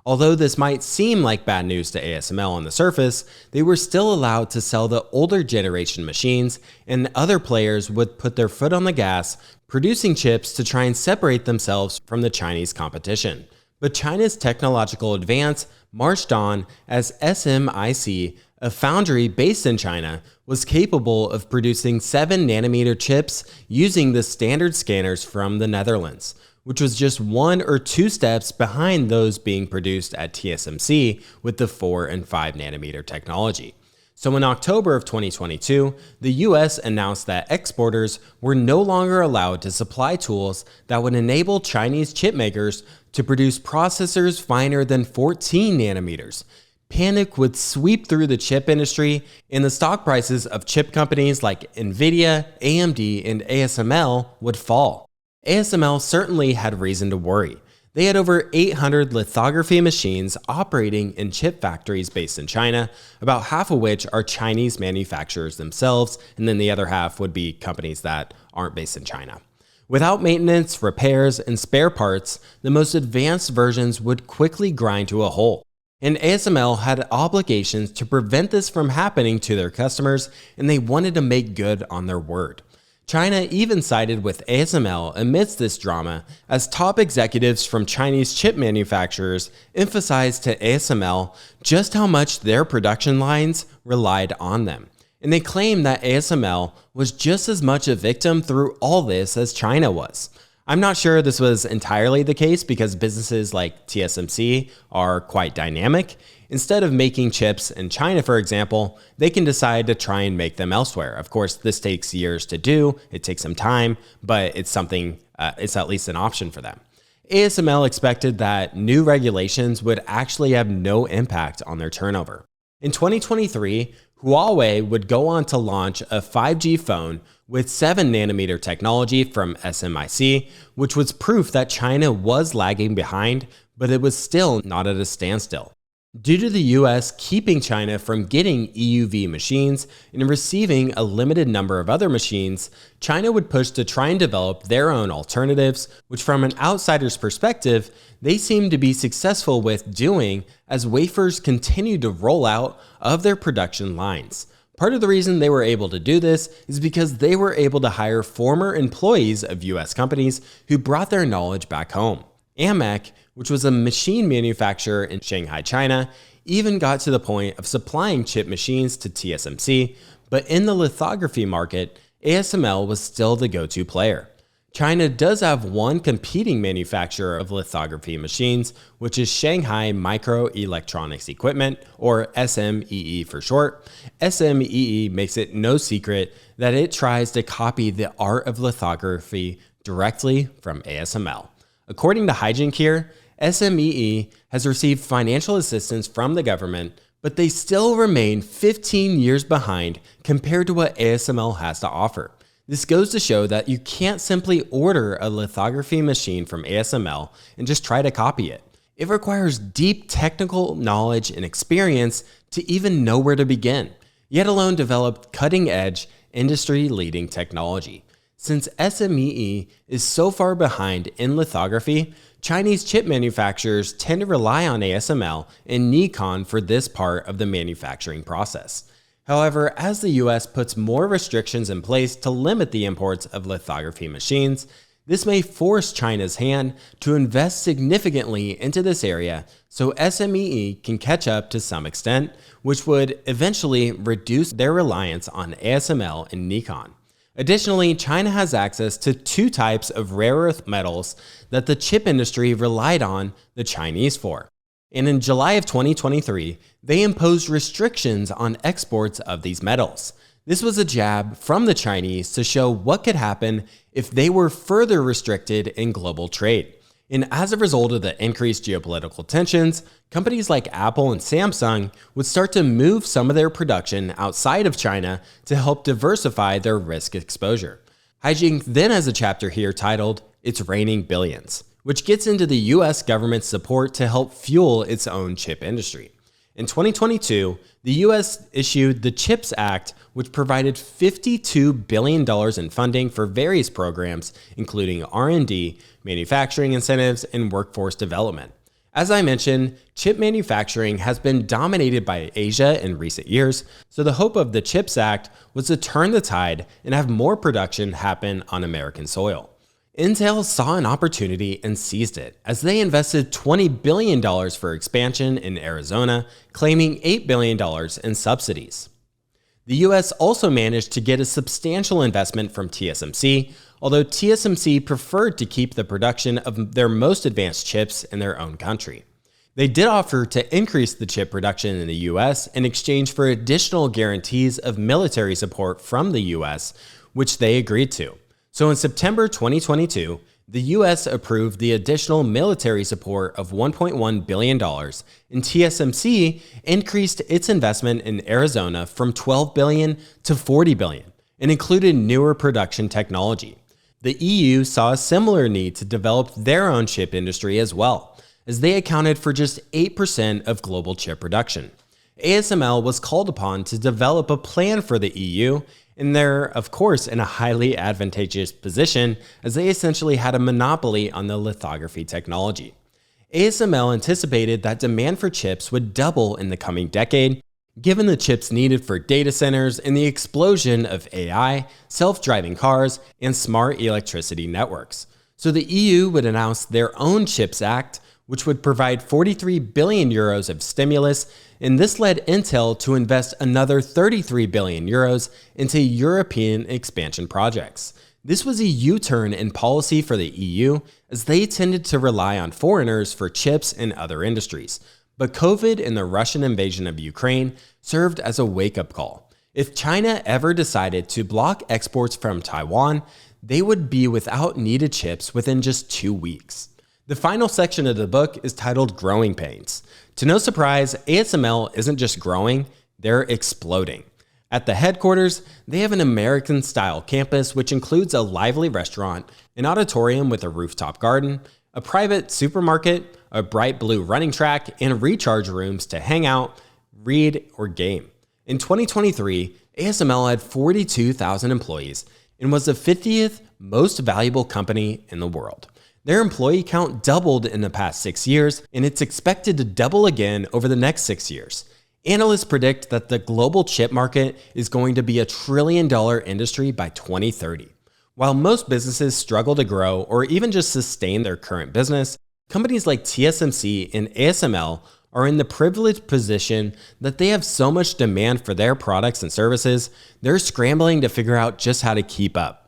Although this might seem like bad news to ASML on the surface, they were still allowed to sell the older generation machines, and other players would put their foot on the gas, producing chips to try and separate themselves from the Chinese competition. But China's technological advance marched on as SMIC, a foundry based in China, was capable of producing 7nm chips using the standard scanners from the Netherlands, which was just 1 or 2 steps behind those being produced at TSMC with the 4 and 5nm technology. So in October of 2022, the US announced that exporters were no longer allowed to supply tools that would enable Chinese chip makers to produce processors finer than 14 nanometers. Panic would sweep through the chip industry, and the stock prices of chip companies like Nvidia, AMD, and ASML would fall. ASML certainly had reason to worry. They had over 800 lithography machines operating in chip factories based in China, about half of which are Chinese manufacturers themselves, and then the other half would be companies that aren't based in China. Without maintenance, repairs, and spare parts, the most advanced versions would quickly grind to a halt. And ASML had obligations to prevent this from happening to their customers, and they wanted to make good on their word. China even sided with ASML amidst this drama, as top executives from Chinese chip manufacturers emphasized to ASML just how much their production lines relied on them. And they claim that ASML was just as much a victim through all this as China was. I'm not sure this was entirely the case because businesses like TSMC are quite dynamic. Instead of making chips in China, for example, they can decide to try and make them elsewhere. Of course, this takes years to do, it takes some time, but it's something, it's at least an option for them. ASML expected that new regulations would actually have no impact on their turnover. In 2023, Huawei would go on to launch a 5G phone with 7nm technology from SMIC, which was proof that China was lagging behind, but it was still not at a standstill. Due to the US keeping China from getting EUV machines and receiving a limited number of other machines, China would push to try and develop their own alternatives, which from an outsider's perspective, they seemed to be successful with doing as wafers continued to roll out of their production lines. Part of the reason they were able to do this is because they were able to hire former employees of US companies who brought their knowledge back home. AMEC, which was a machine manufacturer in Shanghai, China, even got to the point of supplying chip machines to TSMC, but in the lithography market, ASML was still the go-to player. China does have one competing manufacturer of lithography machines, which is Shanghai Microelectronics Equipment, or SMEE for short. SMEE makes it no secret that it tries to copy the art of lithography directly from ASML. According to Hijink here, SMEE has received financial assistance from the government, but they still remain 15 years behind compared to what ASML has to offer. This goes to show that you can't simply order a lithography machine from ASML and just try to copy it. It requires deep technical knowledge and experience to even know where to begin, yet alone develop cutting-edge, industry-leading technology. Since SMEE is so far behind in lithography, Chinese chip manufacturers tend to rely on ASML and Nikon for this part of the manufacturing process. However, as the US puts more restrictions in place to limit the imports of lithography machines, this may force China's hand to invest significantly into this area so SMEE can catch up to some extent, which would eventually reduce their reliance on ASML and Nikon. Additionally, China has access to two types of rare earth metals that the chip industry relied on the Chinese for. And in July of 2023, they imposed restrictions on exports of these metals. This was a jab from the Chinese to show what could happen if they were further restricted in global trade. And as a result of the increased geopolitical tensions, companies like Apple and Samsung would start to move some of their production outside of China to help diversify their risk exposure. Hijink then has a chapter here titled, "It's Raining Billions," which gets into the US government's support to help fuel its own chip industry. In 2022, the US issued the CHIPS Act, which provided $52 billion in funding for various programs, including R&D, manufacturing incentives, and workforce development. As I mentioned, chip manufacturing has been dominated by Asia in recent years, so the hope of the CHIPS Act was to turn the tide and have more production happen on American soil. Intel saw an opportunity and seized it, as they invested $20 billion for expansion in Arizona, claiming $8 billion in subsidies. The US also managed to get a substantial investment from TSMC, although TSMC preferred to keep the production of their most advanced chips in their own country. They did offer to increase the chip production in the US in exchange for additional guarantees of military support from the US, which they agreed to. So in September 2022, the US approved the additional military support of $1.1 billion, and TSMC increased its investment in Arizona from $12 billion to $40 billion, and included newer production technology. The EU saw a similar need to develop their own chip industry as well, as they accounted for just 8% of global chip production. ASML was called upon to develop a plan for the EU, and they're, of course, in a highly advantageous position as they essentially had a monopoly on the lithography technology. ASML anticipated that demand for chips would double in the coming decade, given the chips needed for data centers and the explosion of AI, self-driving cars, and smart electricity networks. So the EU would announce their own CHIPS Act, which would provide 43 billion euros of stimulus and this led Intel to invest another 33 billion euros into European expansion projects. This was a U-turn in policy for the EU, as they tended to rely on foreigners for chips and other industries. But COVID and the Russian invasion of Ukraine served as a wake-up call. If China ever decided to block exports from Taiwan, they would be without needed chips within just 2 weeks. The final section of the book is titled Growing Pains. To no surprise, ASML isn't just growing, they're exploding. At the headquarters, they have an American-style campus which includes a lively restaurant, an auditorium with a rooftop garden, a private supermarket, a bright blue running track, and recharge rooms to hang out, read, or game. In 2023, ASML had 42,000 employees and was the 50th most valuable company in the world. Their employee count doubled in the past 6 years, and it's expected to double again over the next 6 years. Analysts predict that the global chip market is going to be a $1 trillion industry by 2030. While most businesses struggle to grow or even just sustain their current business, companies like TSMC and ASML are in the privileged position that they have so much demand for their products and services, they're scrambling to figure out just how to keep up.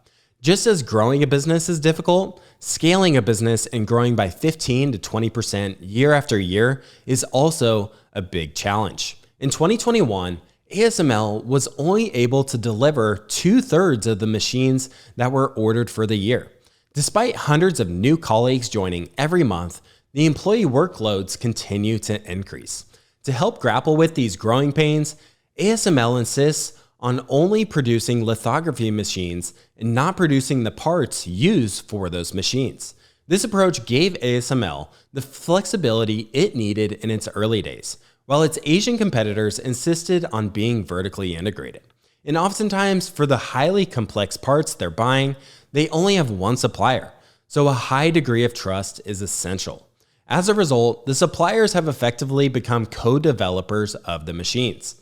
Just as growing a business is difficult, scaling a business and growing by 15 to 20% year after year is also a big challenge. In 2021, ASML was only able to deliver 2/3 of the machines that were ordered for the year. Despite hundreds of new colleagues joining every month, the employee workloads continue to increase. To help grapple with these growing pains, ASML insists on only producing lithography machines and not producing the parts used for those machines. This approach gave ASML the flexibility it needed in its early days, while its Asian competitors insisted on being vertically integrated. And oftentimes, for the highly complex parts they're buying, they only have one supplier, so a high degree of trust is essential. As a result, the suppliers have effectively become co-developers of the machines.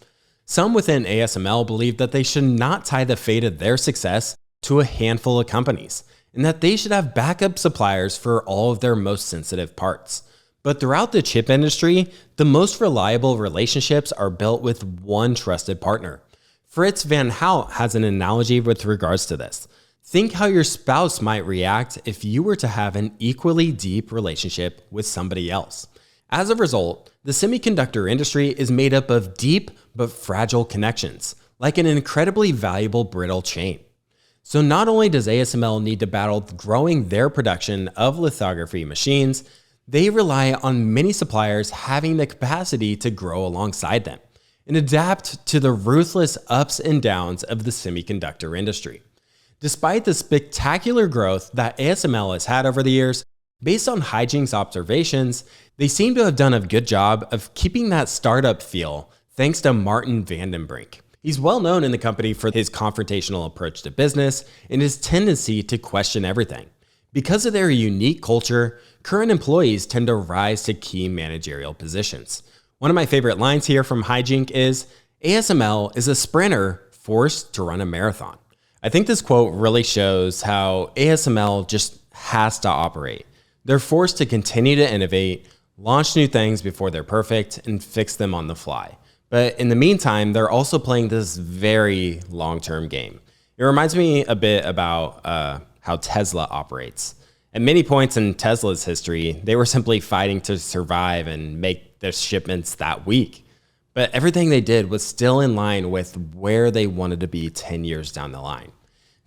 Some within ASML believe that they should not tie the fate of their success to a handful of companies, and that they should have backup suppliers for all of their most sensitive parts. But throughout the chip industry, the most reliable relationships are built with one trusted partner. Fritz van Hout has an analogy with regards to this. Think how your spouse might react if you were to have an equally deep relationship with somebody else. As a result, the semiconductor industry is made up of deep but fragile connections, like an incredibly valuable brittle chain. So not only does ASML need to battle growing their production of lithography machines, they rely on many suppliers having the capacity to grow alongside them and adapt to the ruthless ups and downs of the semiconductor industry. Despite the spectacular growth that ASML has had over the years, based on Hijing's observations, they seem to have done a good job of keeping that startup feel thanks to Martin van den Brink. He's well known in the company for his confrontational approach to business and his tendency to question everything. Because of their unique culture, current employees tend to rise to key managerial positions. One of my favorite lines here from Hijink is, "ASML is a sprinter forced to run a marathon." I think this quote really shows how ASML just has to operate. They're forced to continue to innovate, launch new things before they're perfect, and fix them on the fly. But in the meantime, they're also playing this very long-term game. It reminds me a bit about how Tesla operates. At many points in Tesla's history, they were simply fighting to survive and make their shipments that week. But everything they did was still in line with where they wanted to be 10 years down the line.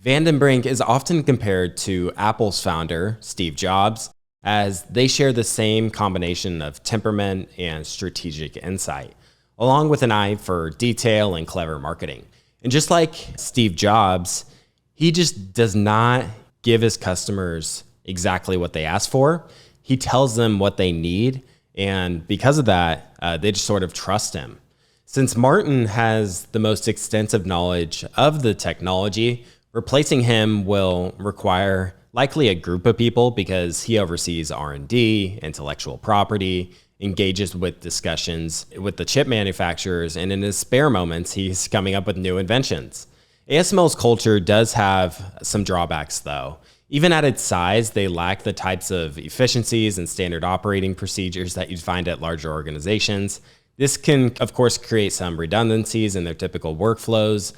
Van den Brink is often compared to Apple's founder, Steve Jobs, as they share the same combination of temperament and strategic insight, along with an eye for detail and clever marketing. And just like Steve Jobs, he just does not give his customers exactly what they ask for. He tells them what they need, and because of that, they just sort of trust him. Since Martin has the most extensive knowledge of the technology, replacing him will require likely a group of people because he oversees R&D, intellectual property, engages with discussions with the chip manufacturers, and in his spare moments, he's coming up with new inventions. ASML's culture does have some drawbacks though. Even at its size, they lack the types of efficiencies and standard operating procedures that you'd find at larger organizations. This can, of course, create some redundancies in their typical workflows,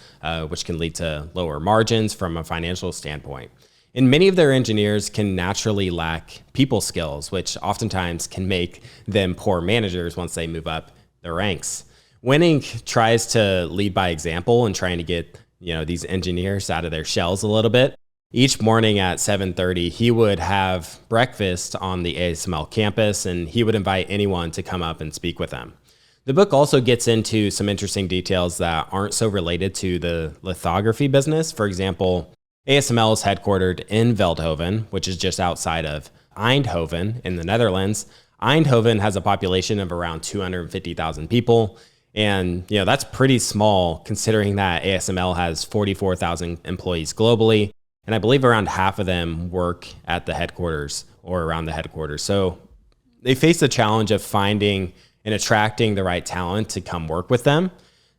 which can lead to lower margins from a financial standpoint. And many of their engineers can naturally lack people skills, which oftentimes can make them poor managers once they move up the ranks. Winning tries to lead by example and trying to get these engineers out of their shells a little bit. Each morning at 7:30, he would have breakfast on the ASML campus, and he would invite anyone to come up and speak with him. The book also gets into some interesting details that aren't so related to the lithography business. For example, ASML is headquartered in Veldhoven, which is just outside of Eindhoven in the Netherlands. Eindhoven has a population of around 250,000 people. And that's pretty small considering that ASML has 44,000 employees globally. And I believe around half of them work at the headquarters or around the headquarters. So they face the challenge of finding and attracting the right talent to come work with them.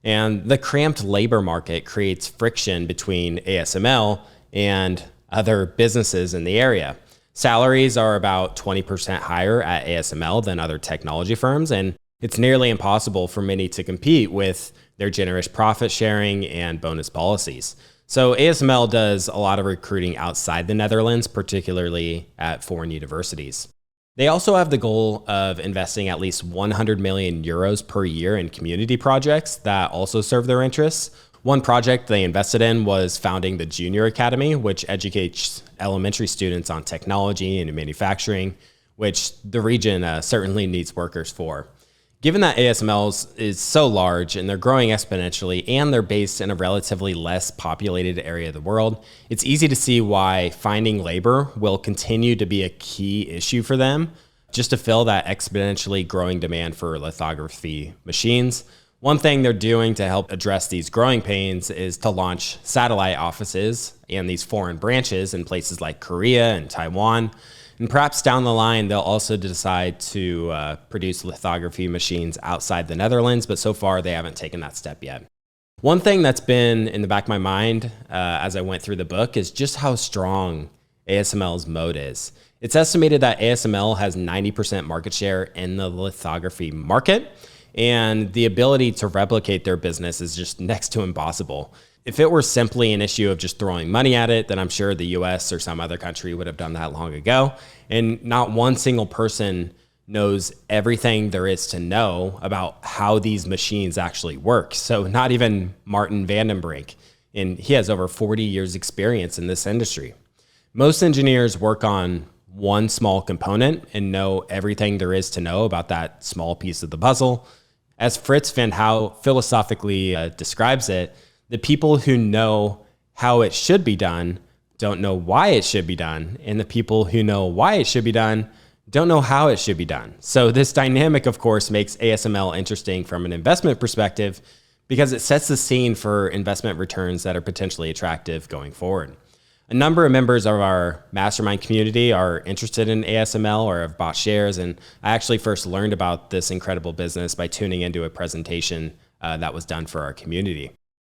And the cramped labor market creates friction between ASML and other businesses in the area. Salaries are about 20% higher at ASML than other technology firms, and it's nearly impossible for many to compete with their generous profit sharing and bonus policies. So ASML does a lot of recruiting outside the Netherlands, particularly at foreign universities. They also have the goal of investing at least 100 million euros per year in community projects that also serve their interests. One project they invested in was founding the Junior Academy, which educates elementary students on technology and manufacturing, which the region certainly needs workers for. Given that ASML is so large and they're growing exponentially and they're based in a relatively less populated area of the world, it's easy to see why finding labor will continue to be a key issue for them just to fill that exponentially growing demand for lithography machines. One thing they're doing to help address these growing pains is to launch satellite offices and these foreign branches in places like Korea and Taiwan. And perhaps down the line, they'll also decide to produce lithography machines outside the Netherlands, but so far they haven't taken that step yet. One thing that's been in the back of my mind as I went through the book is just how strong ASML's moat is. It's estimated that ASML has 90% market share in the lithography market, and the ability to replicate their business is just next to impossible. If it were simply an issue of just throwing money at it, then I'm sure the US or some other country would have done that long ago. And not one single person knows everything there is to know about how these machines actually work. So not even Martin van den Brink, and he has over 40 years experience in this industry. Most engineers work on one small component and know everything there is to know about that small piece of the puzzle. As Fritz van Houw philosophically describes it, the people who know how it should be done don't know why it should be done, and the people who know why it should be done don't know how it should be done. So this dynamic, of course, makes ASML interesting from an investment perspective because it sets the scene for investment returns that are potentially attractive going forward. A number of members of our mastermind community are interested in ASML or have bought shares, and I actually first learned about this incredible business by tuning into a presentation that was done for our community.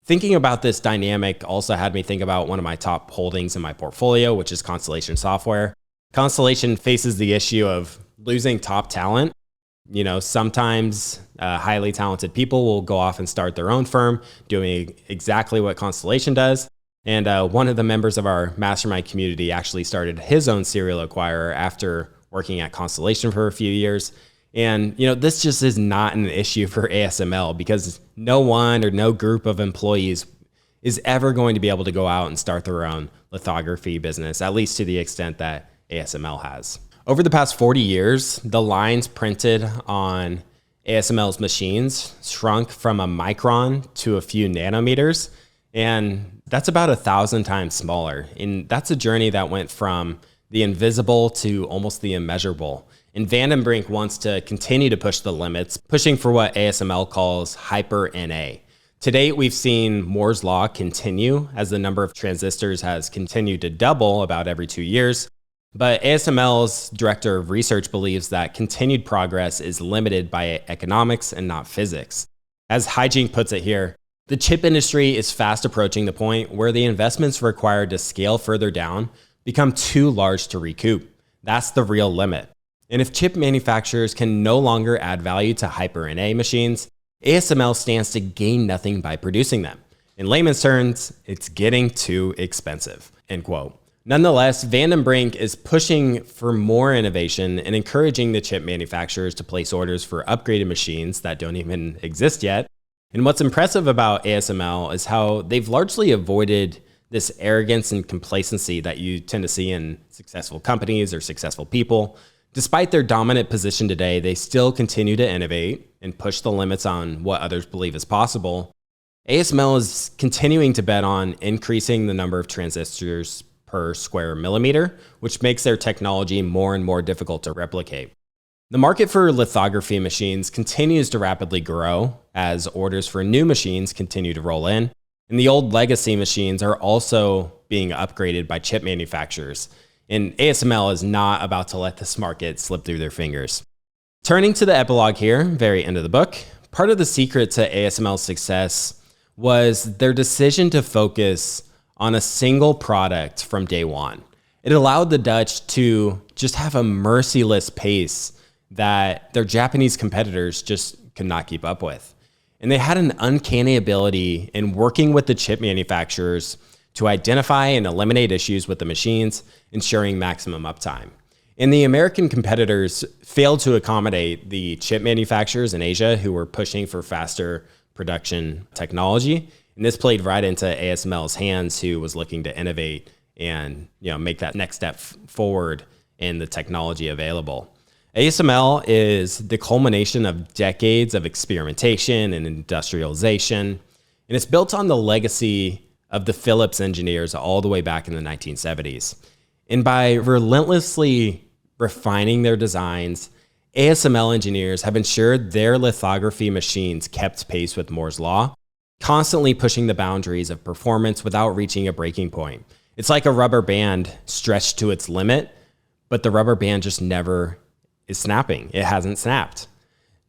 Thinking about this dynamic also had me think about one of my top holdings in my portfolio, which is Constellation Software. Constellation faces the issue of losing top talent. Sometimes highly talented people will go off and start their own firm doing exactly what Constellation does. And one of the members of our mastermind community actually started his own serial acquirer after working at Constellation for a few years. And this just is not an issue for ASML because no one or no group of employees is ever going to be able to go out and start their own lithography business, at least to the extent that ASML has. Over the past 40 years, the lines printed on ASML's machines shrunk from a micron to a few nanometers, and that's about 1,000 times smaller. And that's a journey that went from the invisible to almost the immeasurable. And Van den Brink wants to continue to push the limits, pushing for what ASML calls hyper-NA. To date, we've seen Moore's Law continue as the number of transistors has continued to double about every 2 years. But ASML's director of research believes that continued progress is limited by economics and not physics. As Hygiene puts it here, the chip industry is fast approaching the point where the investments required to scale further down become too large to recoup. That's the real limit. And if chip manufacturers can no longer add value to Hyper-NA machines, ASML stands to gain nothing by producing them. In layman's terms, it's getting too expensive, end quote. Nonetheless, Van den Brink is pushing for more innovation and encouraging the chip manufacturers to place orders for upgraded machines that don't even exist yet. And what's impressive about ASML is how they've largely avoided this arrogance and complacency that you tend to see in successful companies or successful people. Despite their dominant position today, they still continue to innovate and push the limits on what others believe is possible. ASML is continuing to bet on increasing the number of transistors per square millimeter, which makes their technology more and more difficult to replicate. The market for lithography machines continues to rapidly grow as orders for new machines continue to roll in, and the old legacy machines are also being upgraded by chip manufacturers. And ASML is not about to let this market slip through their fingers. Turning to the epilogue here, very end of the book, part of the secret to ASML's success was their decision to focus on a single product from day one. It allowed the Dutch to just have a merciless pace that their Japanese competitors just could not keep up with. And they had an uncanny ability in working with the chip manufacturers to identify and eliminate issues with the machines, ensuring maximum uptime. And the American competitors failed to accommodate the chip manufacturers in Asia who were pushing for faster production technology. And this played right into ASML's hands, who was looking to innovate and make that next step forward in the technology available. ASML is the culmination of decades of experimentation and industrialization, and it's built on the legacy of the Philips engineers all the way back in the 1970s. And by relentlessly refining their designs, ASML engineers have ensured their lithography machines kept pace with Moore's law, constantly pushing the boundaries of performance without reaching a breaking point. It's like a rubber band stretched to its limit, but the rubber band just never is snapping. It hasn't snapped.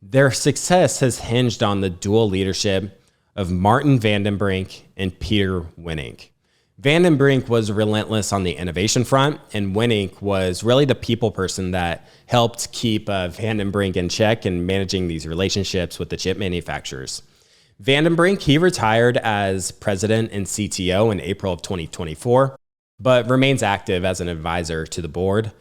Their success has hinged on the dual leadership of Martin Van den Brink and Peter Winink. Van den Brink was relentless on the innovation front, and Winink was really the people person that helped keep Van den Brink in check and managing these relationships with the chip manufacturers. Van den Brink, he retired as president and CTO in April of 2024, but remains active as an advisor to the board.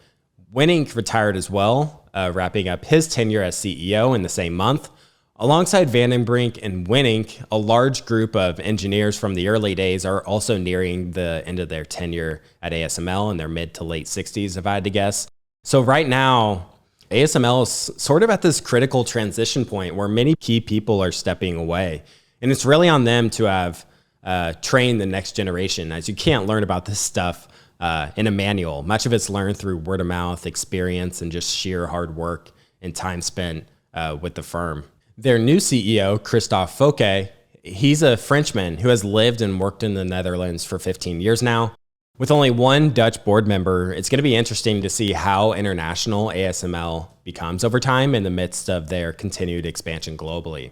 Winink retired as well, wrapping up his tenure as CEO in the same month. Alongside Van den Brink and Winink, a large group of engineers from the early days are also nearing the end of their tenure at ASML in their mid to late 60s, if I had to guess. So right now, ASML is sort of at this critical transition point where many key people are stepping away. And it's really on them to have trained the next generation, as you can't learn about this stuff in a manual. Much of it's learned through word of mouth, experience, and just sheer hard work and time spent with the firm. Their new CEO, Christophe Fouquet, he's a Frenchman who has lived and worked in the Netherlands for 15 years now. With only one Dutch board member, it's going to be interesting to see how international ASML becomes over time in the midst of their continued expansion globally.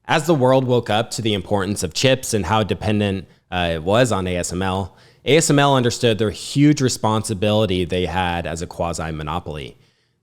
As the world woke up to the importance of chips and how dependent it was on ASML, ASML understood the huge responsibility they had as a quasi-monopoly.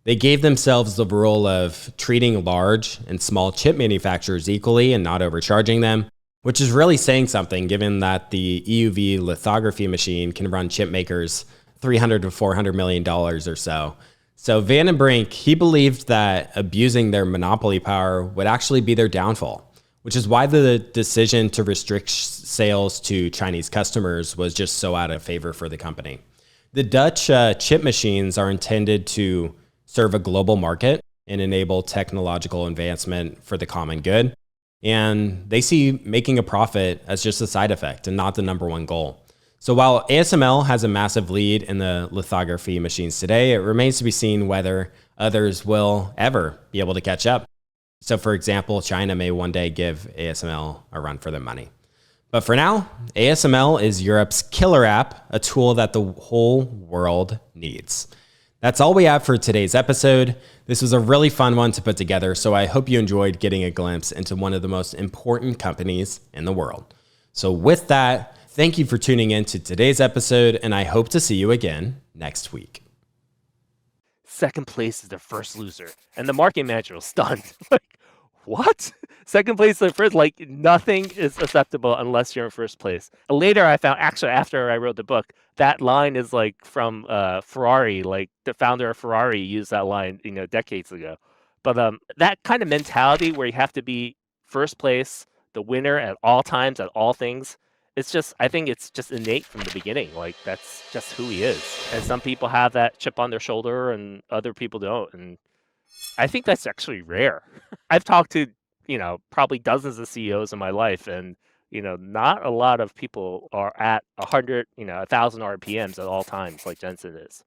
They gave themselves the role of treating large and small chip manufacturers equally and not overcharging them, which is really saying something given that the EUV lithography machine can run chip makers $300 to $400 million or so. So Van den Brink, he believed that abusing their monopoly power would actually be their downfall, which is why the decision to restrict sales to Chinese customers was just so out of favor for the company. The Dutch chip machines are intended to serve a global market and enable technological advancement for the common good. And they see making a profit as just a side effect and not the number one goal. So while ASML has a massive lead in the lithography machines today, it remains to be seen whether others will ever be able to catch up. So for example, China may one day give ASML a run for their money. But for now, ASML is Europe's killer app, a tool that the whole world needs. That's all we have for today's episode. This was a really fun one to put together, so I hope you enjoyed getting a glimpse into one of the most important companies in the world. So with that, thank you for tuning in to today's episode, and I hope to see you again next week. second place is the first loser. And the market manager was stunned. Like, what? Second place is first? Like, nothing is acceptable unless you're in first place. Later, I found, actually, after I wrote the book, that line is like from Ferrari. Like, the founder of Ferrari used that line, decades ago. But that kind of mentality where you have to be first place, the winner at all times, at all things, I think it's just innate from the beginning. Like, that's just who he is. And some people have that chip on their shoulder and other people don't. And I think that's actually rare. I've talked to, probably dozens of CEOs in my life, and, not a lot of people are at 100, 1,000 RPMs at all times like Jensen is.